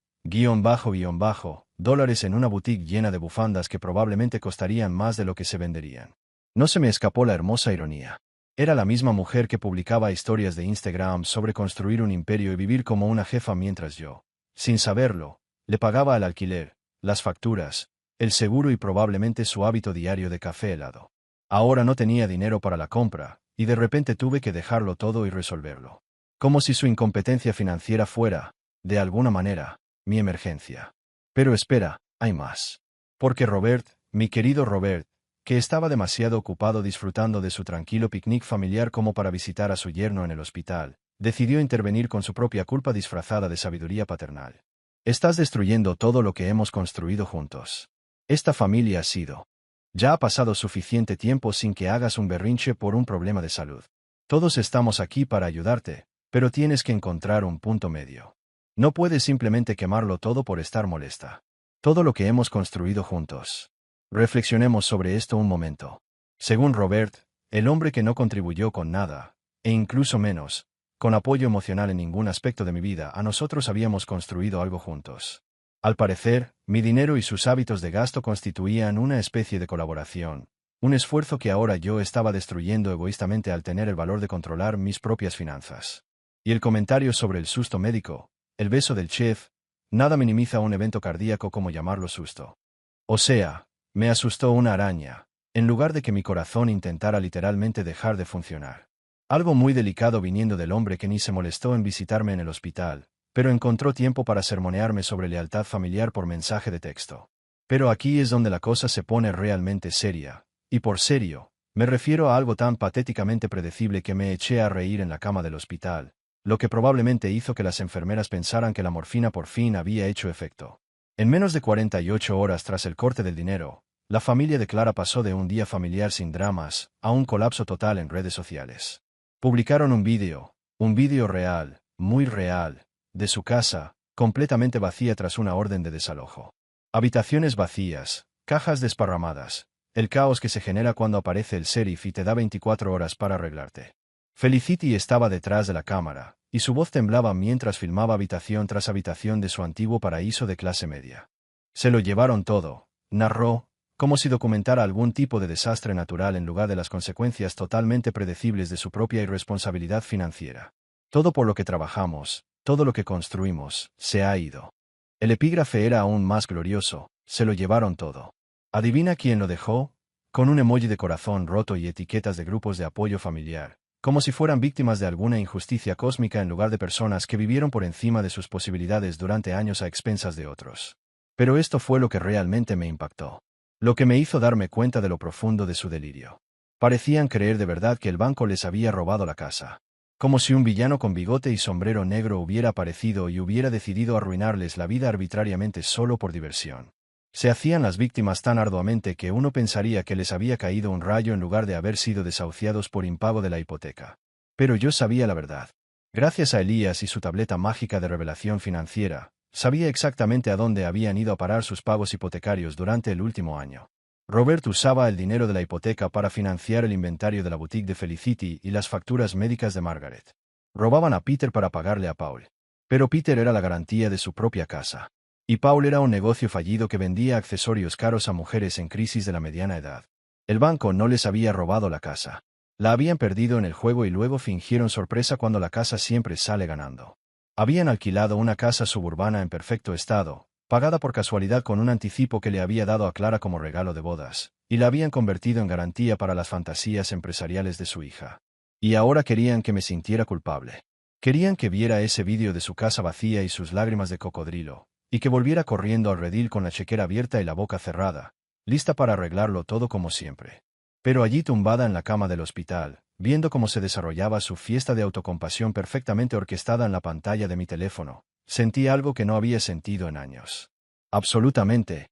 dólares en una boutique llena de bufandas que probablemente costarían más de lo que se venderían. No se me escapó la hermosa ironía. Era la misma mujer que publicaba historias de Instagram sobre construir un imperio y vivir como una jefa mientras yo, sin saberlo, le pagaba el alquiler, las facturas, el seguro y probablemente su hábito diario de café helado. Ahora no tenía dinero para la compra, y de repente tuve que dejarlo todo y resolverlo. Como si su incompetencia financiera fuera, de alguna manera, mi emergencia. Pero espera, hay más. Porque Robert, mi querido Robert, que estaba demasiado ocupado disfrutando de su tranquilo picnic familiar como para visitar a su yerno en el hospital, decidió intervenir con su propia culpa disfrazada de sabiduría paternal. Estás destruyendo todo lo que hemos construido juntos. Esta familia ha sido. Ya ha pasado suficiente tiempo sin que hagas un berrinche por un problema de salud. Todos estamos aquí para ayudarte, pero tienes que encontrar un punto medio. No puedes simplemente quemarlo todo por estar molesta. Todo lo que hemos construido juntos. Reflexionemos sobre esto un momento. Según Robert, el hombre que no contribuyó con nada, e incluso menos, con apoyo emocional en ningún aspecto de mi vida, a nosotros habíamos construido algo juntos. Al parecer, mi dinero y sus hábitos de gasto constituían una especie de colaboración, un esfuerzo que ahora yo estaba destruyendo egoístamente al tener el valor de controlar mis propias finanzas. Y el comentario sobre el susto médico, el beso del chef, nada minimiza un evento cardíaco como llamarlo susto. O sea, me asustó una araña, en lugar de que mi corazón intentara literalmente dejar de funcionar. Algo muy delicado viniendo del hombre que ni se molestó en visitarme en el hospital, pero encontró tiempo para sermonearme sobre lealtad familiar por mensaje de texto. Pero aquí es donde la cosa se pone realmente seria, y por serio, me refiero a algo tan patéticamente predecible que me eché a reír en la cama del hospital, lo que probablemente hizo que las enfermeras pensaran que la morfina por fin había hecho efecto. En menos de 48 horas tras el corte del dinero, la familia de Clara pasó de un día familiar sin dramas a un colapso total en redes sociales. Publicaron un vídeo, Un vídeo real, muy real, de su casa, completamente vacía tras una orden de desalojo. Habitaciones vacías, cajas desparramadas, el caos que se genera cuando aparece el sheriff y te da 24 horas para arreglarte. Felicity estaba detrás de la cámara, y su voz temblaba mientras filmaba habitación tras habitación de su antiguo paraíso de clase media. Se lo llevaron todo, narró, como si documentara algún tipo de desastre natural en lugar de las consecuencias totalmente predecibles de su propia irresponsabilidad financiera. Todo por lo que trabajamos, todo lo que construimos, se ha ido. El epígrafe era aún más glorioso, se lo llevaron todo. ¿Adivina quién lo dejó? Con un emoji de corazón roto y etiquetas de grupos de apoyo familiar, como si fueran víctimas de alguna injusticia cósmica en lugar de personas que vivieron por encima de sus posibilidades durante años a expensas de otros. Pero esto fue lo que realmente me impactó. Lo que me hizo darme cuenta de lo profundo de su delirio. Parecían creer de verdad que el banco les había robado la casa. Como si un villano con bigote y sombrero negro hubiera aparecido y hubiera decidido arruinarles la vida arbitrariamente solo por diversión. Se hacían las víctimas tan arduamente que uno pensaría que les había caído un rayo en lugar de haber sido desahuciados por impago de la hipoteca. Pero yo sabía la verdad. Gracias a Elías y su tableta mágica de revelación financiera, sabía exactamente a dónde habían ido a parar sus pagos hipotecarios durante el último año. Robert usaba el dinero de la hipoteca para financiar el inventario de la boutique de Felicity y las facturas médicas de Margaret. Robaban a Peter para pagarle a Paul. Pero Peter era la garantía de su propia casa. Y Paul era un negocio fallido que vendía accesorios caros a mujeres en crisis de la mediana edad. El banco no les había robado la casa. La habían perdido en el juego y luego fingieron sorpresa cuando la casa siempre sale ganando. Habían alquilado una casa suburbana en perfecto estado, pagada por casualidad con un anticipo que le había dado a Clara como regalo de bodas, y la habían convertido en garantía para las fantasías empresariales de su hija. Y ahora querían que me sintiera culpable. Querían que viera ese vídeo de su casa vacía y sus lágrimas de cocodrilo, y que volviera corriendo al redil con la chequera abierta y la boca cerrada, lista para arreglarlo todo como siempre. Pero allí tumbada en la cama del hospital, viendo cómo se desarrollaba su fiesta de autocompasión perfectamente orquestada en la pantalla de mi teléfono, sentí algo que no había sentido en años. Absolutamente,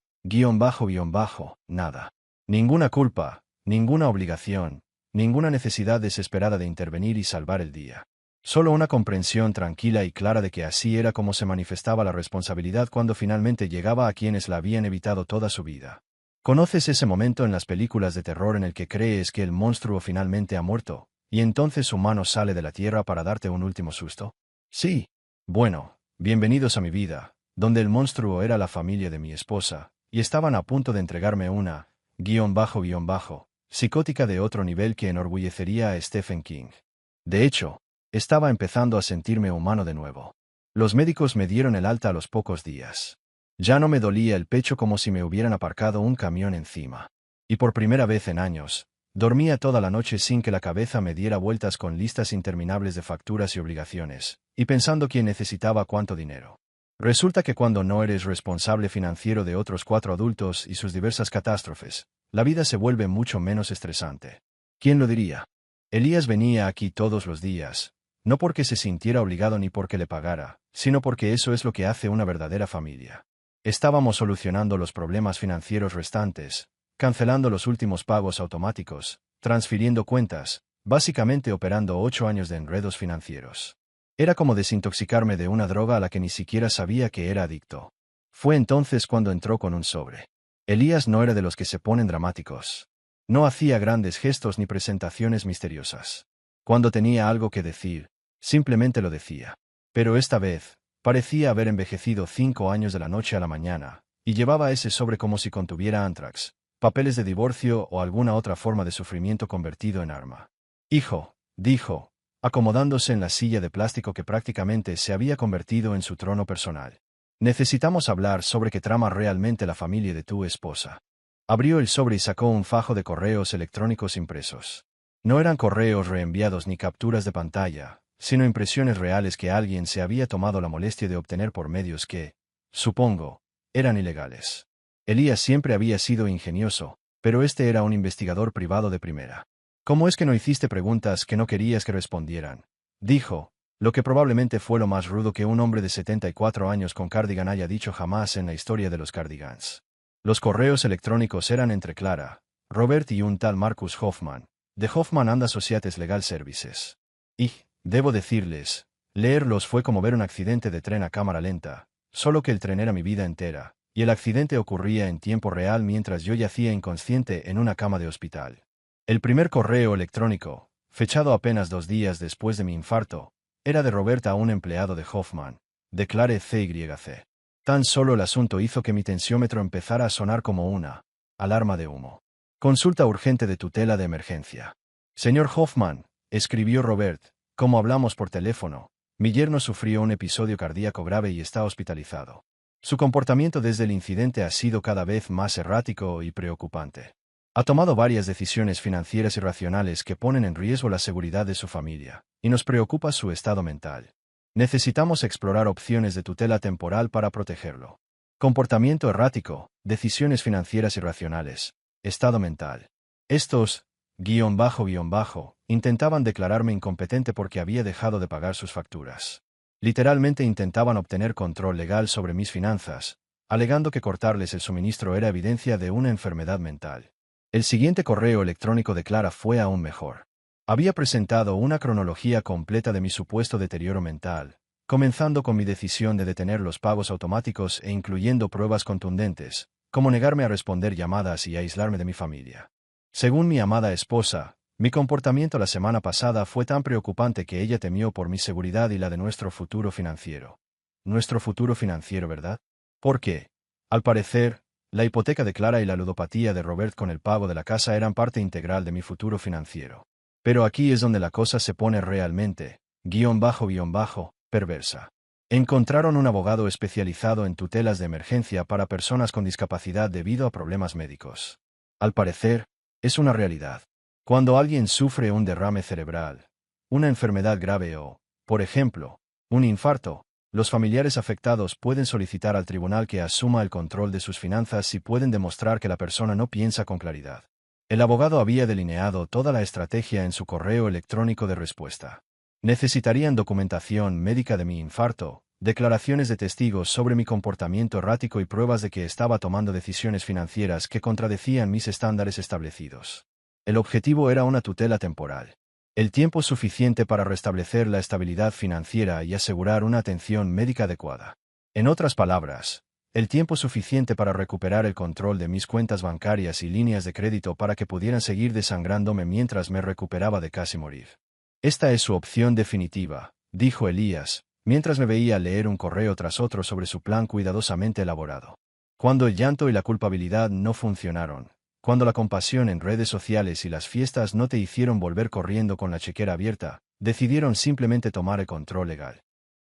nada. Ninguna culpa, ninguna obligación, ninguna necesidad desesperada de intervenir y salvar el día. Solo una comprensión tranquila y clara de que así era como se manifestaba la responsabilidad cuando finalmente llegaba a quienes la habían evitado toda su vida. ¿Conoces ese momento en las películas de terror en el que crees que el monstruo finalmente ha muerto, y entonces su mano sale de la tierra para darte un último susto? Sí. Bueno, bienvenidos a mi vida, donde el monstruo era la familia de mi esposa, y estaban a punto de entregarme una, psicótica de otro nivel que enorgullecería a Stephen King. De hecho, estaba empezando a sentirme humano de nuevo. Los médicos me dieron el alta a los pocos días. Ya no me dolía el pecho como si me hubieran aparcado un camión encima. Y por primera vez en años, dormía toda la noche sin que la cabeza me diera vueltas con listas interminables de facturas y obligaciones, y pensando quién necesitaba cuánto dinero. Resulta que cuando no eres responsable financiero de otros 4 adultos y sus diversas catástrofes, la vida se vuelve mucho menos estresante. ¿Quién lo diría? Elías venía aquí todos los días, no porque se sintiera obligado ni porque le pagara, sino porque eso es lo que hace una verdadera familia. Estábamos solucionando los problemas financieros restantes, cancelando los últimos pagos automáticos, transfiriendo cuentas, básicamente operando 8 años de enredos financieros. Era como desintoxicarme de una droga a la que ni siquiera sabía que era adicto. Fue entonces cuando entró con un sobre. Elías no era de los que se ponen dramáticos. No hacía grandes gestos ni presentaciones misteriosas. Cuando tenía algo que decir, simplemente lo decía. Pero esta vez, parecía haber envejecido 5 años de la noche a la mañana, y llevaba ese sobre como si contuviera anthrax, papeles de divorcio o alguna otra forma de sufrimiento convertido en arma. Hijo, dijo, acomodándose en la silla de plástico que prácticamente se había convertido en su trono personal. Necesitamos hablar sobre qué trama realmente la familia de tu esposa. Abrió el sobre y sacó un fajo de correos electrónicos impresos. No eran correos reenviados ni capturas de pantalla, sino impresiones reales que alguien se había tomado la molestia de obtener por medios que, supongo, eran ilegales. Elías siempre había sido ingenioso, pero este era un investigador privado de primera. ¿Cómo es que no hiciste preguntas que no querías que respondieran? Dijo, lo que probablemente fue lo más rudo que un hombre de 74 años con cardigan haya dicho jamás en la historia de los cardigans. Los correos electrónicos eran entre Clara, Robert y un tal Marcus Hoffman, de Hoffman and Associates Legal Services. Y, Debo decirles, leerlos fue como ver un accidente de tren a cámara lenta, solo que el tren era mi vida entera, y el accidente ocurría en tiempo real mientras yo yacía inconsciente en una cama de hospital. El primer correo electrónico, fechado apenas 2 días después de mi infarto, era de Roberta a un empleado de Hoffman, declaré CYC. Tan solo el asunto hizo que mi tensiómetro empezara a sonar como una alarma de humo. Consulta urgente de tutela de emergencia. Señor Hoffman, escribió Robert, como hablamos por teléfono, mi yerno sufrió un episodio cardíaco grave y está hospitalizado. Su comportamiento desde el incidente ha sido cada vez más errático y preocupante. Ha tomado varias decisiones financieras irracionales que ponen en riesgo la seguridad de su familia, y nos preocupa su estado mental. Necesitamos explorar opciones de tutela temporal para protegerlo. Comportamiento errático, decisiones financieras irracionales, estado mental. Estos, intentaban declararme incompetente porque había dejado de pagar sus facturas. Literalmente intentaban obtener control legal sobre mis finanzas, alegando que cortarles el suministro era evidencia de una enfermedad mental. El siguiente correo electrónico de Clara fue aún mejor. Había presentado una cronología completa de mi supuesto deterioro mental, comenzando con mi decisión de detener los pagos automáticos e incluyendo pruebas contundentes, como negarme a responder llamadas y aislarme de mi familia. Según mi amada esposa, mi comportamiento la semana pasada fue tan preocupante que ella temió por mi seguridad y la de nuestro futuro financiero. Nuestro futuro financiero, ¿verdad? ¿Por qué? Al parecer, la hipoteca de Clara y la ludopatía de Robert con el pago de la casa eran parte integral de mi futuro financiero. Pero aquí es donde la cosa se pone realmente, perversa. Encontraron un abogado especializado en tutelas de emergencia para personas con discapacidad debido a problemas médicos. Al parecer, es una realidad. Cuando alguien sufre un derrame cerebral, una enfermedad grave o, por ejemplo, un infarto, los familiares afectados pueden solicitar al tribunal que asuma el control de sus finanzas si pueden demostrar que la persona no piensa con claridad. El abogado había delineado toda la estrategia en su correo electrónico de respuesta. Necesitarían documentación médica de mi infarto, declaraciones de testigos sobre mi comportamiento errático y pruebas de que estaba tomando decisiones financieras que contradecían mis estándares establecidos. El objetivo era una tutela temporal. El tiempo suficiente para restablecer la estabilidad financiera y asegurar una atención médica adecuada. En otras palabras, el tiempo suficiente para recuperar el control de mis cuentas bancarias y líneas de crédito para que pudieran seguir desangrándome mientras me recuperaba de casi morir. Esta es su opción definitiva, dijo Elías, mientras me veía leer un correo tras otro sobre su plan cuidadosamente elaborado. Cuando el llanto y la culpabilidad no funcionaron, cuando la compasión en redes sociales y las fiestas no te hicieron volver corriendo con la chequera abierta, decidieron simplemente tomar el control legal.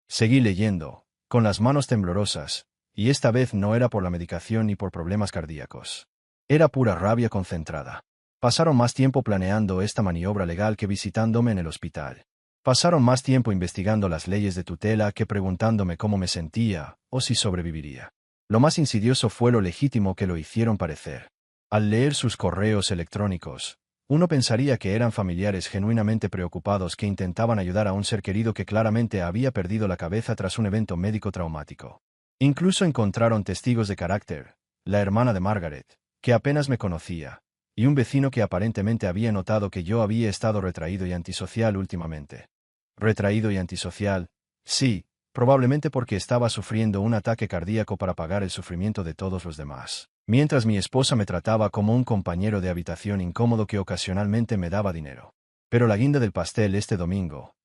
Seguí leyendo, con las manos temblorosas, y esta vez no era por la medicación ni por problemas cardíacos. Era pura rabia concentrada. Pasaron más tiempo planeando esta maniobra legal que visitándome en el hospital. Pasaron más tiempo investigando las leyes de tutela que preguntándome cómo me sentía, o si sobreviviría. Lo más insidioso fue lo legítimo que lo hicieron parecer. Al leer sus correos electrónicos, uno pensaría que eran familiares genuinamente preocupados que intentaban ayudar a un ser querido que claramente había perdido la cabeza tras un evento médico traumático. Incluso encontraron testigos de carácter, la hermana de Margaret, que apenas me conocía, y un vecino que aparentemente había notado que yo había estado retraído y antisocial últimamente. Retraído y antisocial, sí, probablemente porque estaba sufriendo un ataque cardíaco para pagar el sufrimiento de todos los demás, mientras mi esposa me trataba como un compañero de habitación incómodo que ocasionalmente me daba dinero. Pero la guinda del pastel este domingo,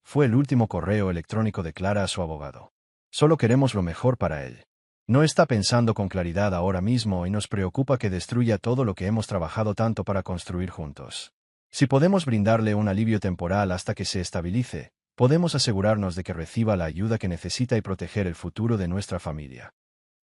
fue el último correo electrónico de Clara a su abogado. Solo queremos lo mejor para él. No está pensando con claridad ahora mismo y nos preocupa que destruya todo lo que hemos trabajado tanto para construir juntos. Si podemos brindarle un alivio temporal hasta que se estabilice, podemos asegurarnos de que reciba la ayuda que necesita y proteger el futuro de nuestra familia.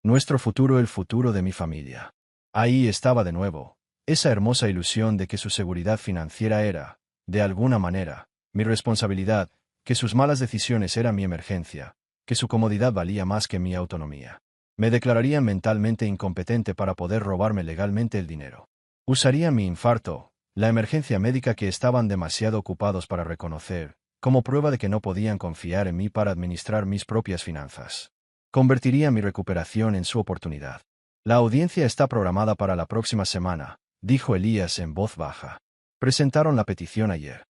Nuestro futuro, el futuro de mi familia. Ahí estaba de nuevo, esa hermosa ilusión de que su seguridad financiera era, de alguna manera, mi responsabilidad, que sus malas decisiones eran mi emergencia, que su comodidad valía más que mi autonomía. Me declararían mentalmente incompetente para poder robarme legalmente el dinero. Usarían mi infarto, la emergencia médica que estaban demasiado ocupados para reconocer, como prueba de que no podían confiar en mí para administrar mis propias finanzas. Convertiría mi recuperación en su oportunidad. La audiencia está programada para la próxima semana, dijo Elías en voz baja. Presentaron la petición ayer.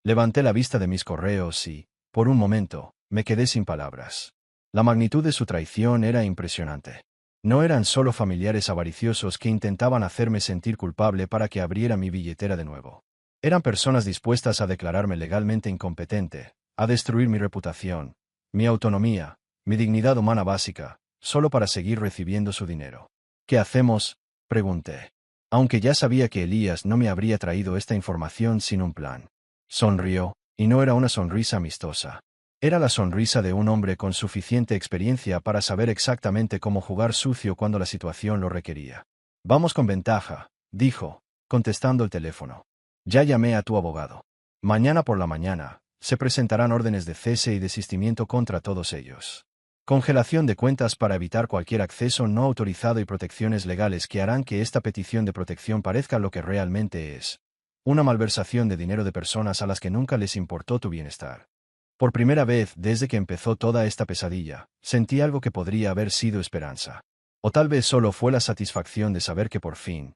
Levanté la vista de mis correos y, por un momento, me quedé sin palabras. La magnitud de su traición era impresionante. No eran solo familiares avariciosos que intentaban hacerme sentir culpable para que abriera mi billetera de nuevo. Eran personas dispuestas a declararme legalmente incompetente, a destruir mi reputación, mi autonomía, mi dignidad humana básica, solo para seguir recibiendo su dinero. ¿Qué hacemos?, pregunté. Aunque ya sabía que Elías no me habría traído esta información sin un plan. Sonrió, y no era una sonrisa amistosa. Era la sonrisa de un hombre con suficiente experiencia para saber exactamente cómo jugar sucio cuando la situación lo requería. Vamos con ventaja, dijo, contestando el teléfono. Ya llamé a tu abogado. Mañana por la mañana, se presentarán órdenes de cese y desistimiento contra todos ellos. Congelación de cuentas para evitar cualquier acceso no autorizado y protecciones legales que harán que esta petición de protección parezca lo que realmente es. Una malversación de dinero de personas a las que nunca les importó tu bienestar. Por primera vez desde que empezó toda esta pesadilla, sentí algo que podría haber sido esperanza. O tal vez solo fue la satisfacción de saber que por fin,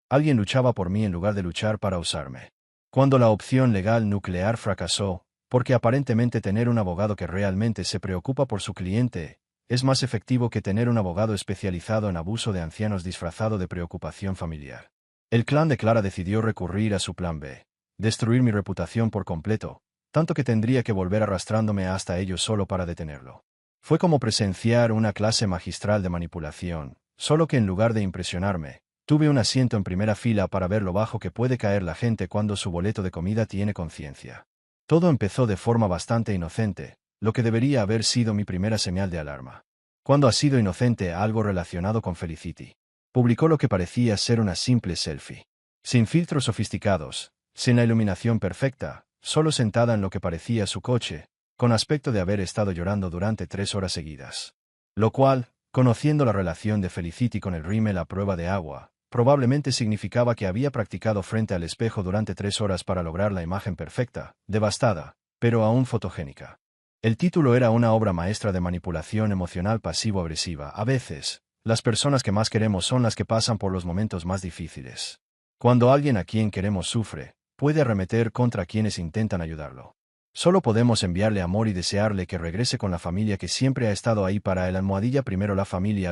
alguien luchaba por mí en lugar de luchar para usarme. Cuando la opción legal nuclear fracasó, porque aparentemente tener un abogado que realmente se preocupa por su cliente es más efectivo que tener un abogado especializado en abuso de ancianos disfrazado de preocupación familiar. El clan de Clara decidió recurrir a su plan B, destruir mi reputación por completo, tanto que tendría que volver arrastrándome hasta ellos solo para detenerlo. Fue como presenciar una clase magistral de manipulación, solo que en lugar de impresionarme, tuve un asiento en primera fila para ver lo bajo que puede caer la gente cuando su boleto de comida tiene conciencia. Todo empezó de forma bastante inocente, lo que debería haber sido mi primera señal de alarma. ¿Cuándo ha sido inocente algo relacionado con Felicity? Publicó lo que parecía ser una simple selfie. Sin filtros sofisticados, sin la iluminación perfecta, solo sentada en lo que parecía su coche, con aspecto de haber estado llorando durante 3 horas seguidas. Lo cual, conociendo la relación de Felicity con el rímel a prueba de agua, probablemente significaba que había practicado frente al espejo durante 3 horas para lograr la imagen perfecta, devastada, pero aún fotogénica. El título era una obra maestra de manipulación emocional pasivo-agresiva. A veces, las personas que más queremos son las que pasan por los momentos más difíciles. Cuando alguien a quien queremos sufre, puede arremeter contra quienes intentan ayudarlo. Solo podemos enviarle amor y desearle que regrese con la familia que siempre ha estado ahí para él. Primero la familia,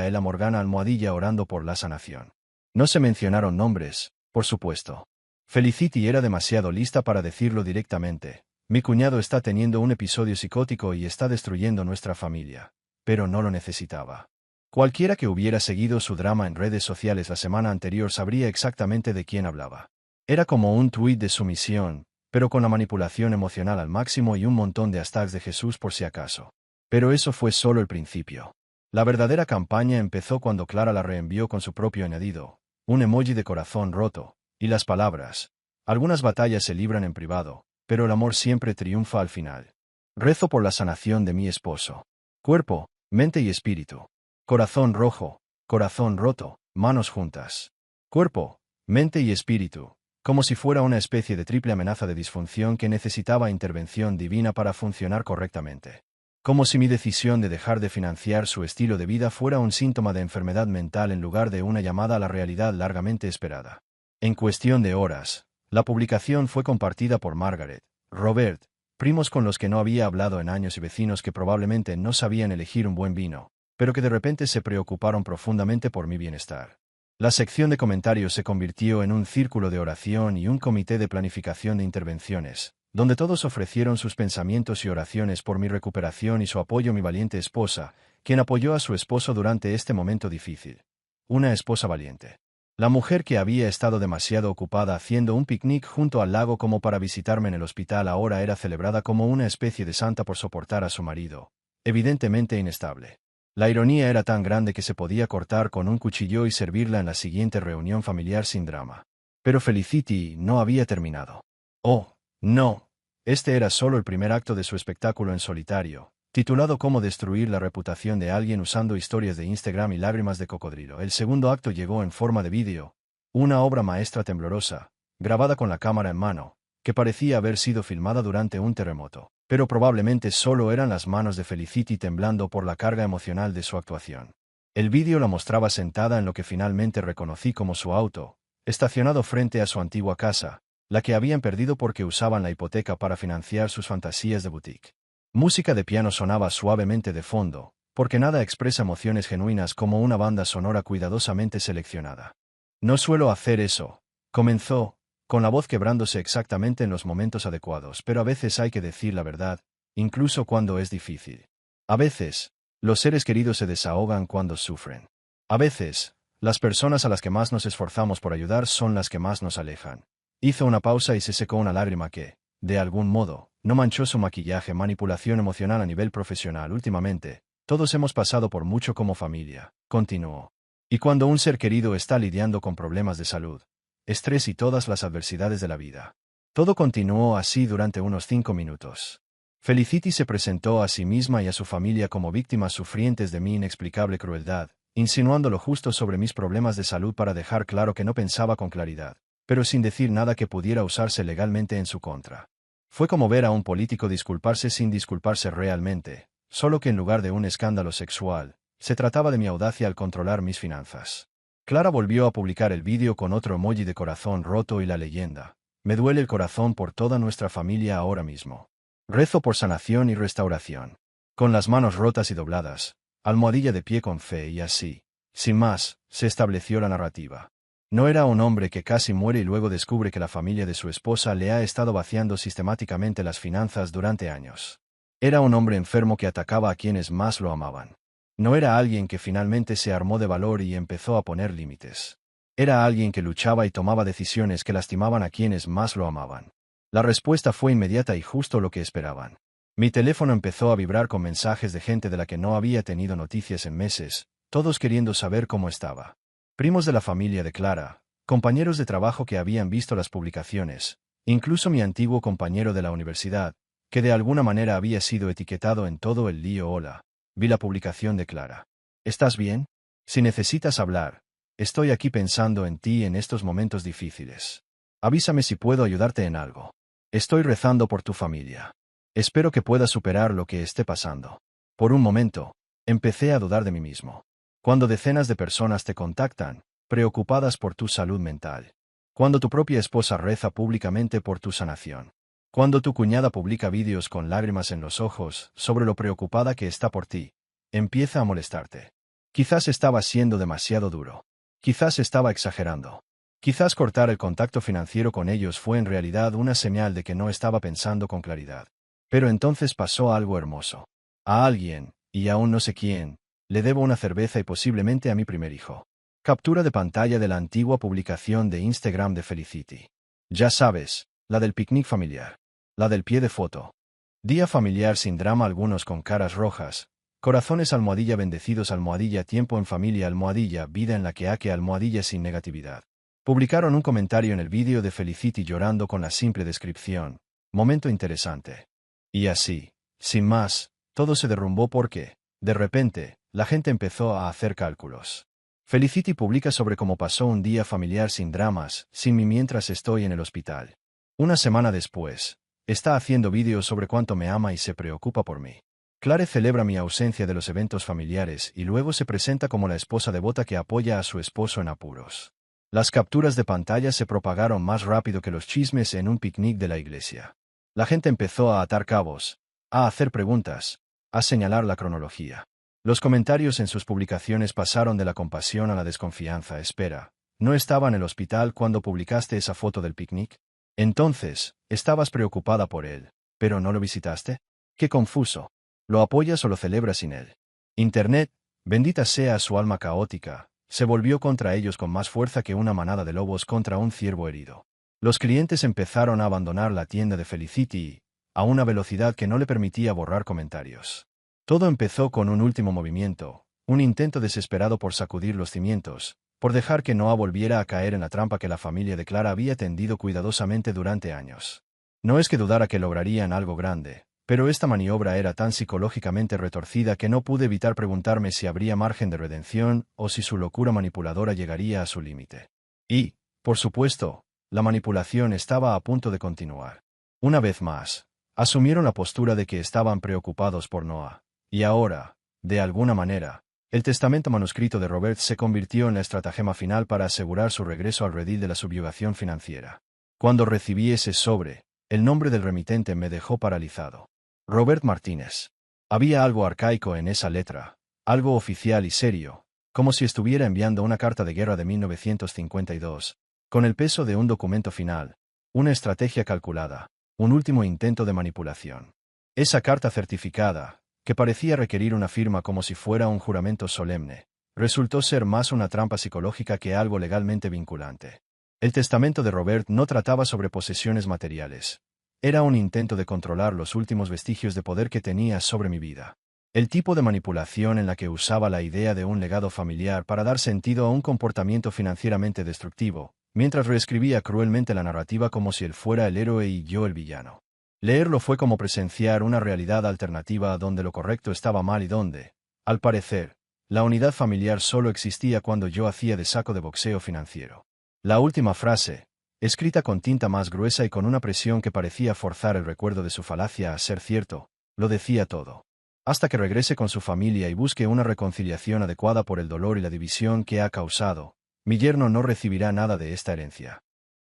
Ella Morgana, orando por la sanación. No se mencionaron nombres, por supuesto. Felicity era demasiado lista para decirlo directamente. Mi cuñado está teniendo un episodio psicótico y está destruyendo nuestra familia. Pero no lo necesitaba. Cualquiera que hubiera seguido su drama en redes sociales la semana anterior sabría exactamente de quién hablaba. Era como un tuit de sumisión, pero con la manipulación emocional al máximo y un montón de hashtags de Jesús por si acaso. Pero eso fue solo el principio. La verdadera campaña empezó cuando Clara la reenvió con su propio añadido, un emoji de corazón roto, y las palabras. Algunas batallas se libran en privado, pero el amor siempre triunfa al final. Rezo por la sanación de mi esposo. Cuerpo, mente y espíritu. Corazón rojo, corazón roto, manos juntas. Cuerpo, mente y espíritu, como si fuera una especie de triple amenaza de disfunción que necesitaba intervención divina para funcionar correctamente. Como si mi decisión de dejar de financiar su estilo de vida fuera un síntoma de enfermedad mental en lugar de una llamada a la realidad largamente esperada. En cuestión de horas, la publicación fue compartida por Margaret, Robert, primos con los que no había hablado en años y vecinos que probablemente no sabían elegir un buen vino, pero que de repente se preocuparon profundamente por mi bienestar. La sección de comentarios se convirtió en un círculo de oración y un comité de planificación de intervenciones, donde todos ofrecieron sus pensamientos y oraciones por mi recuperación y su apoyo a mi valiente esposa, quien apoyó a su esposo durante este momento difícil. Una esposa valiente. La mujer que había estado demasiado ocupada haciendo un picnic junto al lago como para visitarme en el hospital ahora era celebrada como una especie de santa por soportar a su marido, evidentemente inestable. La ironía era tan grande que se podía cortar con un cuchillo y servirla en la siguiente reunión familiar sin drama. Pero Felicity no había terminado. Oh, no. Este era solo el primer acto de su espectáculo en solitario, titulado Cómo destruir la reputación de alguien usando historias de Instagram y lágrimas de cocodrilo. El segundo acto llegó en forma de vídeo, una obra maestra temblorosa, grabada con la cámara en mano, que parecía haber sido filmada durante un terremoto, pero probablemente solo eran las manos de Felicity temblando por la carga emocional de su actuación. El vídeo la mostraba sentada en lo que finalmente reconocí como su auto, estacionado frente a su antigua casa, la que habían perdido porque usaban la hipoteca para financiar sus fantasías de boutique. Música de piano sonaba suavemente de fondo, porque nada expresa emociones genuinas como una banda sonora cuidadosamente seleccionada. No suelo hacer eso, comenzó, con la voz quebrándose exactamente en los momentos adecuados, pero a veces hay que decir la verdad, incluso cuando es difícil. A veces, los seres queridos se desahogan cuando sufren. A veces, las personas a las que más nos esforzamos por ayudar son las que más nos alejan. Hizo una pausa y se secó una lágrima que, de algún modo, no manchó su maquillaje. Manipulación emocional a nivel profesional. Últimamente, todos hemos pasado por mucho como familia, continuó. Y cuando un ser querido está lidiando con problemas de salud, estrés y todas las adversidades de la vida. Todo continuó así durante unos 5 minutos. Felicity se presentó a sí misma y a su familia como víctimas sufrientes de mi inexplicable crueldad, insinuando lo justo sobre mis problemas de salud para dejar claro que no pensaba con claridad, pero sin decir nada que pudiera usarse legalmente en su contra. Fue como ver a un político disculparse sin disculparse realmente, solo que en lugar de un escándalo sexual, se trataba de mi audacia al controlar mis finanzas. Clara volvió a publicar el vídeo con otro emoji de corazón roto y la leyenda: me duele el corazón por toda nuestra familia ahora mismo. Rezo por sanación y restauración. Con las manos rotas y dobladas, almohadilla de pie con fe y así, sin más, se estableció la narrativa. No era un hombre que casi muere y luego descubre que la familia de su esposa le ha estado vaciando sistemáticamente las finanzas durante años. Era un hombre enfermo que atacaba a quienes más lo amaban. No era alguien que finalmente se armó de valor y empezó a poner límites. Era alguien que luchaba y tomaba decisiones que lastimaban a quienes más lo amaban. La respuesta fue inmediata y justo lo que esperaban. Mi teléfono empezó a vibrar con mensajes de gente de la que no había tenido noticias en meses, todos queriendo saber cómo estaba. Primos de la familia de Clara, compañeros de trabajo que habían visto las publicaciones, incluso mi antiguo compañero de la universidad, que de alguna manera había sido etiquetado en todo el lío. Hola, vi la publicación de Clara. ¿Estás bien? Si necesitas hablar, estoy aquí pensando en ti en estos momentos difíciles. Avísame si puedo ayudarte en algo. Estoy rezando por tu familia. Espero que puedas superar lo que esté pasando. Por un momento, empecé a dudar de mí mismo. Cuando decenas de personas te contactan, preocupadas por tu salud mental. Cuando tu propia esposa reza públicamente por tu sanación. Cuando tu cuñada publica vídeos con lágrimas en los ojos sobre lo preocupada que está por ti, empieza a molestarte. Quizás estaba siendo demasiado duro. Quizás estaba exagerando. Quizás cortar el contacto financiero con ellos fue en realidad una señal de que no estaba pensando con claridad. Pero entonces pasó algo hermoso. A alguien, y aún no sé quién, le debo una cerveza y posiblemente a mi primer hijo. Captura de pantalla de la antigua publicación de Instagram de Felicity. Ya sabes, la del picnic familiar. La del pie de foto. Día familiar sin drama, algunos con caras rojas, corazones, almohadilla bendecidos, almohadilla tiempo en familia, almohadilla vida en la que almohadilla sin negatividad. Publicaron un comentario en el vídeo de Felicity llorando con la simple descripción: momento interesante. Y así, sin más, todo se derrumbó porque, de repente, la gente empezó a hacer cálculos. Felicity publica sobre cómo pasó un día familiar sin dramas, sin mí mientras estoy en el hospital. Una semana después, está haciendo vídeos sobre cuánto me ama y se preocupa por mí. Clare celebra mi ausencia de los eventos familiares y luego se presenta como la esposa devota que apoya a su esposo en apuros. Las capturas de pantalla se propagaron más rápido que los chismes en un picnic de la iglesia. La gente empezó a atar cabos, a hacer preguntas, a señalar la cronología. Los comentarios en sus publicaciones pasaron de la compasión a la desconfianza. Espera, ¿no estaba en el hospital cuando publicaste esa foto del picnic? Entonces, estabas preocupada por él, pero ¿no lo visitaste? ¡Qué confuso! ¿Lo apoyas o lo celebras sin él? Internet, bendita sea su alma caótica, se volvió contra ellos con más fuerza que una manada de lobos contra un ciervo herido. Los clientes empezaron a abandonar la tienda de Felicity, a una velocidad que no le permitía borrar comentarios. Todo empezó con un último movimiento, un intento desesperado por sacudir los cimientos, por dejar que Noah volviera a caer en la trampa que la familia de Clara había tendido cuidadosamente durante años. No es que dudara que lograrían algo grande, pero esta maniobra era tan psicológicamente retorcida que no pude evitar preguntarme si habría margen de redención o si su locura manipuladora llegaría a su límite. Y, por supuesto, la manipulación estaba a punto de continuar. Una vez más, asumieron la postura de que estaban preocupados por Noah. Y ahora, de alguna manera, el testamento manuscrito de Robert se convirtió en la estratagema final para asegurar su regreso al redil de la subyugación financiera. Cuando recibí ese sobre, el nombre del remitente me dejó paralizado. Robert Martínez. Había algo arcaico en esa letra, algo oficial y serio, como si estuviera enviando una carta de guerra de 1952, con el peso de un documento final, una estrategia calculada, un último intento de manipulación. Esa carta certificada, que parecía requerir una firma como si fuera un juramento solemne, resultó ser más una trampa psicológica que algo legalmente vinculante. El testamento de Robert no trataba sobre posesiones materiales. Era un intento de controlar los últimos vestigios de poder que tenía sobre mi vida. El tipo de manipulación en la que usaba la idea de un legado familiar para dar sentido a un comportamiento financieramente destructivo, mientras reescribía cruelmente la narrativa como si él fuera el héroe y yo el villano. Leerlo fue como presenciar una realidad alternativa donde lo correcto estaba mal y donde, al parecer, la unidad familiar solo existía cuando yo hacía de saco de boxeo financiero. La última frase, escrita con tinta más gruesa y con una presión que parecía forzar el recuerdo de su falacia a ser cierto, lo decía todo. Hasta que regrese con su familia y busque una reconciliación adecuada por el dolor y la división que ha causado, mi yerno no recibirá nada de esta herencia.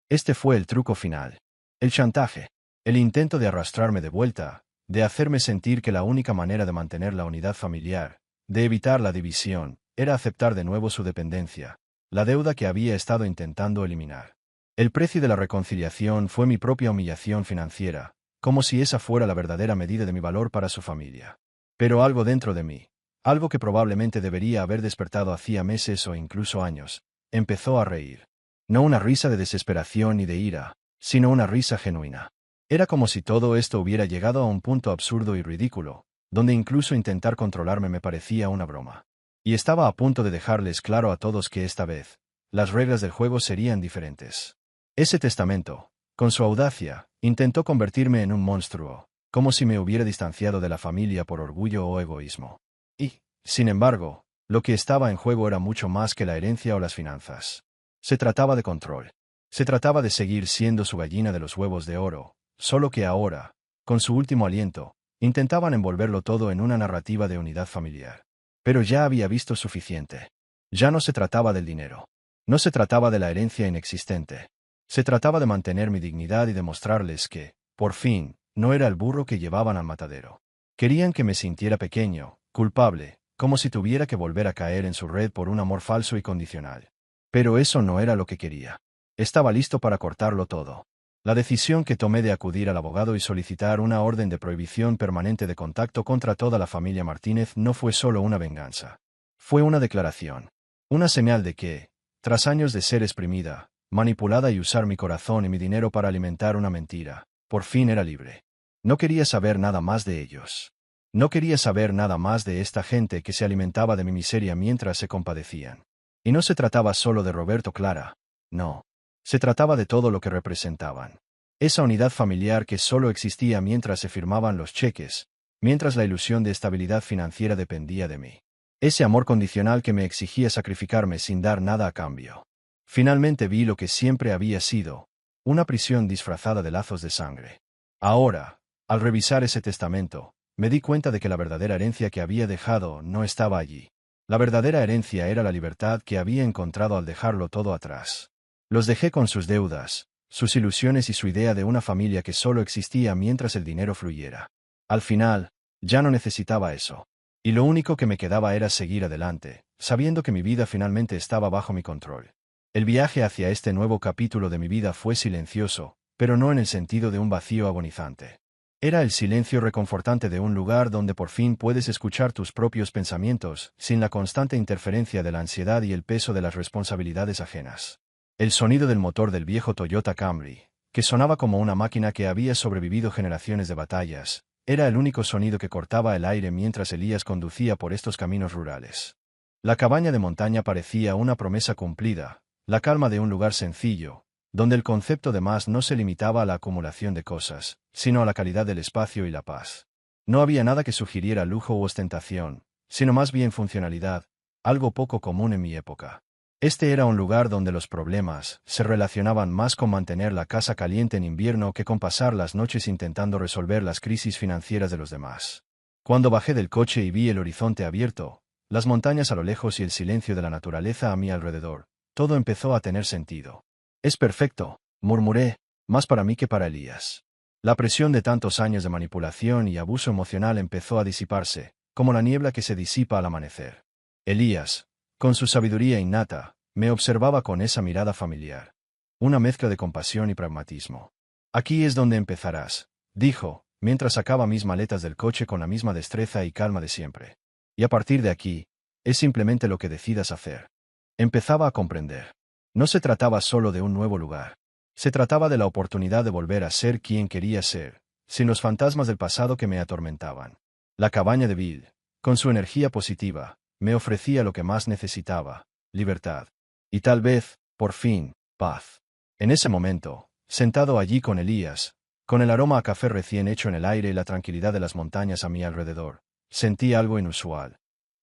Este fue el truco final. El chantaje. El intento de arrastrarme de vuelta, de hacerme sentir que la única manera de mantener la unidad familiar, de evitar la división, era aceptar de nuevo su dependencia, la deuda que había estado intentando eliminar. El precio de la reconciliación fue mi propia humillación financiera, como si esa fuera la verdadera medida de mi valor para su familia. Pero algo dentro de mí, algo que probablemente debería haber despertado hacía meses o incluso años, empezó a reír. No una risa de desesperación ni de ira, sino una risa genuina. Era como si todo esto hubiera llegado a un punto absurdo y ridículo, donde incluso intentar controlarme me parecía una broma. Y estaba a punto de dejarles claro a todos que esta vez, las reglas del juego serían diferentes. Ese testamento, con su audacia, intentó convertirme en un monstruo, como si me hubiera distanciado de la familia por orgullo o egoísmo. Y, sin embargo, lo que estaba en juego era mucho más que la herencia o las finanzas. Se trataba de control. Se trataba de seguir siendo su gallina de los huevos de oro, solo que ahora, con su último aliento, intentaban envolverlo todo en una narrativa de unidad familiar. Pero ya había visto suficiente. Ya no se trataba del dinero. No se trataba de la herencia inexistente. Se trataba de mantener mi dignidad y demostrarles que, por fin, no era el burro que llevaban al matadero. Querían que me sintiera pequeño, culpable, como si tuviera que volver a caer en su red por un amor falso y condicional. Pero eso no era lo que quería. Estaba listo para cortarlo todo. La decisión que tomé de acudir al abogado y solicitar una orden de prohibición permanente de contacto contra toda la familia Martínez no fue solo una venganza. Fue una declaración. Una señal de que, tras años de ser exprimida, manipulada y usar mi corazón y mi dinero para alimentar una mentira, por fin era libre. No quería saber nada más de ellos. No quería saber nada más de esta gente que se alimentaba de mi miseria mientras se compadecían. Y no se trataba solo de Roberto Clara. No. Se trataba de todo lo que representaban. Esa unidad familiar que solo existía mientras se firmaban los cheques, mientras la ilusión de estabilidad financiera dependía de mí. Ese amor condicional que me exigía sacrificarme sin dar nada a cambio. Finalmente vi lo que siempre había sido, una prisión disfrazada de lazos de sangre. Ahora, al revisar ese testamento, me di cuenta de que la verdadera herencia que había dejado no estaba allí. La verdadera herencia era la libertad que había encontrado al dejarlo todo atrás. Los dejé con sus deudas, sus ilusiones y su idea de una familia que solo existía mientras el dinero fluyera. Al final, ya no necesitaba eso. Y lo único que me quedaba era seguir adelante, sabiendo que mi vida finalmente estaba bajo mi control. El viaje hacia este nuevo capítulo de mi vida fue silencioso, pero no en el sentido de un vacío agonizante. Era el silencio reconfortante de un lugar donde por fin puedes escuchar tus propios pensamientos, sin la constante interferencia de la ansiedad y el peso de las responsabilidades ajenas. El sonido del motor del viejo Toyota Camry, que sonaba como una máquina que había sobrevivido generaciones de batallas, era el único sonido que cortaba el aire mientras Elías conducía por estos caminos rurales. La cabaña de montaña parecía una promesa cumplida, la calma de un lugar sencillo, donde el concepto de más no se limitaba a la acumulación de cosas, sino a la calidad del espacio y la paz. No había nada que sugiriera lujo u ostentación, sino más bien funcionalidad, algo poco común en mi época. Este era un lugar donde los problemas se relacionaban más con mantener la casa caliente en invierno que con pasar las noches intentando resolver las crisis financieras de los demás. Cuando bajé del coche y vi el horizonte abierto, las montañas a lo lejos y el silencio de la naturaleza a mi alrededor, todo empezó a tener sentido. «Es perfecto», murmuré. más para mí que para Elías. La presión de tantos años de manipulación y abuso emocional empezó a disiparse, como la niebla que se disipa al amanecer. Elías, con su sabiduría innata, me observaba con esa mirada familiar. Una mezcla de compasión y pragmatismo. Aquí es donde empezarás, dijo, mientras sacaba mis maletas del coche con la misma destreza y calma de siempre. Y a partir de aquí, es simplemente lo que decidas hacer. Empezaba a comprender. No se trataba solo de un nuevo lugar. Se trataba de la oportunidad de volver a ser quien quería ser, sin los fantasmas del pasado que me atormentaban. La cabaña de Bill, con su energía positiva, me ofrecía lo que más necesitaba, libertad. Y tal vez, por fin, paz. En ese momento, sentado allí con Elías, con el aroma a café recién hecho en el aire y la tranquilidad de las montañas a mi alrededor, sentí algo inusual.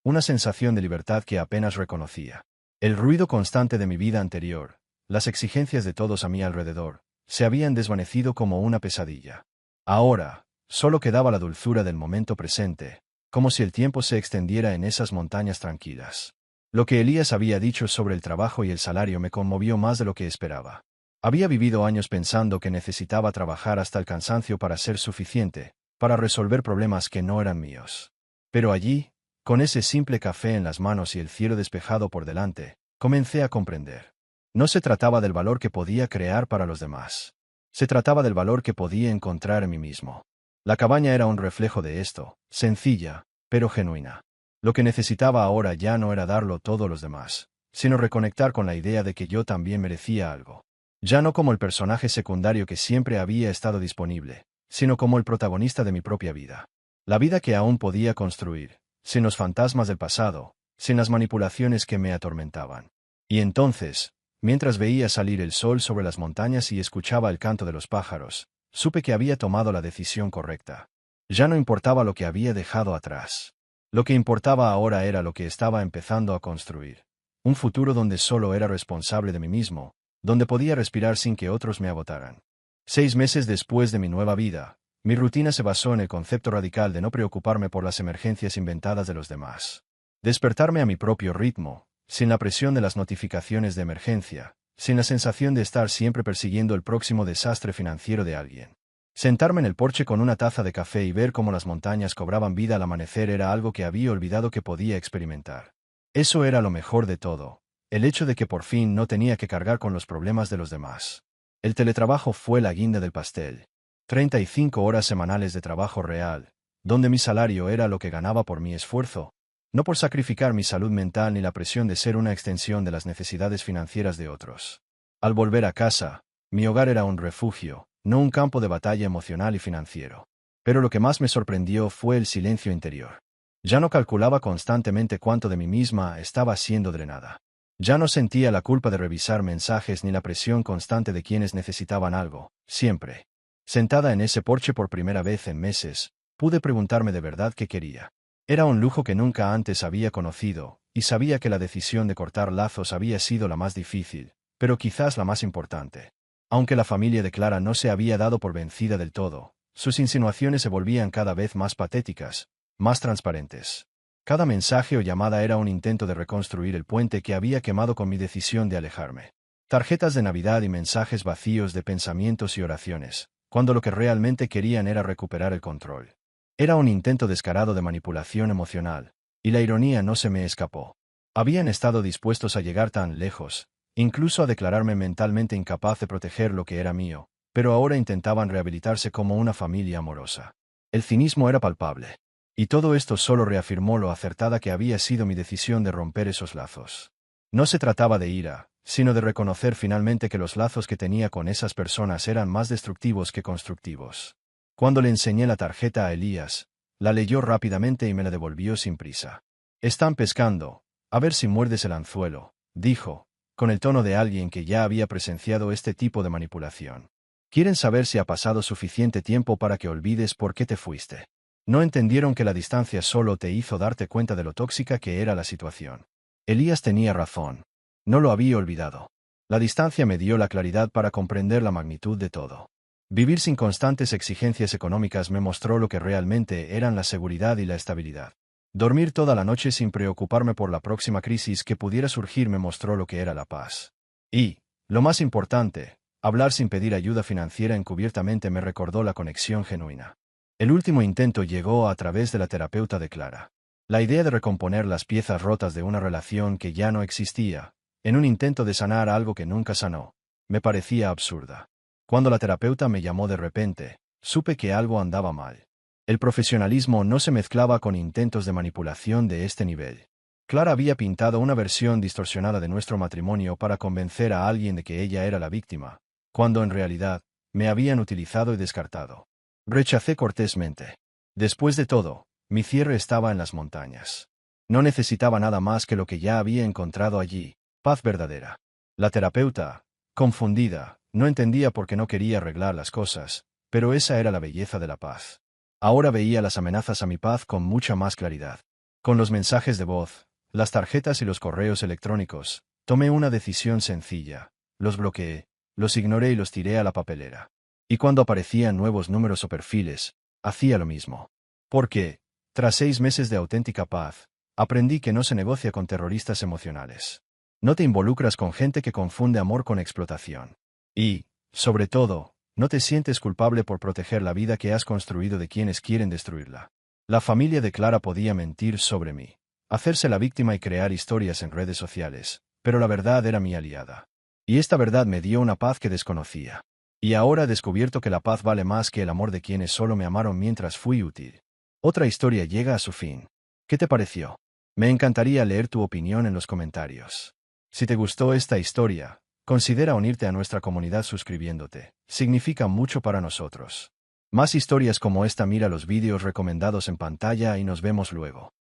Una sensación de libertad que apenas reconocía. El ruido constante de mi vida anterior, las exigencias de todos a mi alrededor, se habían desvanecido como una pesadilla. Ahora, solo quedaba la dulzura del momento presente, como si el tiempo se extendiera en esas montañas tranquilas. Lo que Elías había dicho sobre el trabajo y el salario me conmovió más de lo que esperaba. Había vivido años pensando que necesitaba trabajar hasta el cansancio para ser suficiente, para resolver problemas que no eran míos. Pero allí, con ese simple café en las manos y el cielo despejado por delante, comencé a comprender. No se trataba del valor que podía crear para los demás. Se trataba del valor que podía encontrar en mí mismo. La cabaña era un reflejo de esto, sencilla, pero genuina. Lo que necesitaba ahora ya no era darlo todo a los demás, sino reconectar con la idea de que yo también merecía algo. Ya no como el personaje secundario que siempre había estado disponible, sino como el protagonista de mi propia vida. La vida que aún podía construir, sin los fantasmas del pasado, sin las manipulaciones que me atormentaban. Y entonces, mientras veía salir el sol sobre las montañas y escuchaba el canto de los pájaros, supe que había tomado la decisión correcta. Ya no importaba lo que había dejado atrás. Lo que importaba ahora era lo que estaba empezando a construir. Un futuro donde solo era responsable de mí mismo, donde podía respirar sin que otros me agotaran. 6 meses después de mi nueva vida, mi rutina se basó en el concepto radical de no preocuparme por las emergencias inventadas de los demás. Despertarme a mi propio ritmo, sin la presión de las notificaciones de emergencia, sin la sensación de estar siempre persiguiendo el próximo desastre financiero de alguien. Sentarme en el porche con una taza de café y ver cómo las montañas cobraban vida al amanecer era algo que había olvidado que podía experimentar. Eso era lo mejor de todo, el hecho de que por fin no tenía que cargar con los problemas de los demás. El teletrabajo fue la guinda del pastel. 35 horas semanales de trabajo real, donde mi salario era lo que ganaba por mi esfuerzo, no por sacrificar mi salud mental ni la presión de ser una extensión de las necesidades financieras de otros. Al volver a casa, mi hogar era un refugio, no un campo de batalla emocional y financiero. Pero lo que más me sorprendió fue el silencio interior. Ya no calculaba constantemente cuánto de mí misma estaba siendo drenada. Ya no sentía la culpa de revisar mensajes ni la presión constante de quienes necesitaban algo, siempre. Sentada en ese porche por primera vez en meses, pude preguntarme de verdad qué quería. Era un lujo que nunca antes había conocido, y sabía que la decisión de cortar lazos había sido la más difícil, pero quizás la más importante. Aunque la familia de Clara no se había dado por vencida del todo, sus insinuaciones se volvían cada vez más patéticas, más transparentes. Cada mensaje o llamada era un intento de reconstruir el puente que había quemado con mi decisión de alejarme. Tarjetas de Navidad y mensajes vacíos de pensamientos y oraciones, cuando lo que realmente querían era recuperar el control. Era un intento descarado de manipulación emocional, y la ironía no se me escapó. Habían estado dispuestos a llegar tan lejos, incluso a declararme mentalmente incapaz de proteger lo que era mío, pero ahora intentaban rehabilitarse como una familia amorosa. El cinismo era palpable. Y todo esto solo reafirmó lo acertada que había sido mi decisión de romper esos lazos. No se trataba de ira, sino de reconocer finalmente que los lazos que tenía con esas personas eran más destructivos que constructivos. Cuando le enseñé la tarjeta a Elías, la leyó rápidamente y me la devolvió sin prisa. «Están pescando, a ver si muerdes el anzuelo», dijo, con el tono de alguien que ya había presenciado este tipo de manipulación. «Quieren saber si ha pasado suficiente tiempo para que olvides por qué te fuiste». No entendieron que la distancia solo te hizo darte cuenta de lo tóxica que era la situación. Elías tenía razón. No lo había olvidado. La distancia me dio la claridad para comprender la magnitud de todo. Vivir sin constantes exigencias económicas me mostró lo que realmente eran la seguridad y la estabilidad. Dormir toda la noche sin preocuparme por la próxima crisis que pudiera surgir me mostró lo que era la paz. Y, lo más importante, Hablar sin pedir ayuda financiera encubiertamente me recordó la conexión genuina. El último intento llegó a través de la terapeuta de Clara. La idea de recomponer las piezas rotas de una relación que ya no existía, en un intento de sanar algo que nunca sanó, me parecía absurda. Cuando la terapeuta me llamó de repente, supe que algo andaba mal. El profesionalismo no se mezclaba con intentos de manipulación de este nivel. Clara había pintado una versión distorsionada de nuestro matrimonio para convencer a alguien de que ella era la víctima, cuando en realidad, me habían utilizado y descartado. Rechacé cortésmente. Después de todo, mi cierre estaba en las montañas. No necesitaba nada más que lo que ya había encontrado allí, paz verdadera. La terapeuta, confundida, no entendía por qué no quería arreglar las cosas, pero esa era la belleza de la paz. Ahora veía las amenazas a mi paz con mucha más claridad. Con los mensajes de voz, las tarjetas y los correos electrónicos, tomé una decisión sencilla. Los bloqueé, los ignoré y los tiré a la papelera. Y cuando aparecían nuevos números o perfiles, hacía lo mismo. Porque, tras 6 meses de auténtica paz, aprendí que no se negocia con terroristas emocionales. No te involucras con gente que confunde amor con explotación. Y, sobre todo, no te sientes culpable por proteger la vida que has construido de quienes quieren destruirla. La familia de Clara podía mentir sobre mí, hacerse la víctima y crear historias en redes sociales, pero la verdad era mi aliada. Y esta verdad me dio una paz que desconocía. Y ahora he descubierto que la paz vale más que el amor de quienes solo me amaron mientras fui útil. Otra historia llega a su fin. ¿Qué te pareció? Me encantaría leer tu opinión en los comentarios. Si te gustó esta historia, considera unirte a nuestra comunidad suscribiéndote. Significa mucho para nosotros. Más historias como esta, mira los vídeos recomendados en pantalla y nos vemos luego.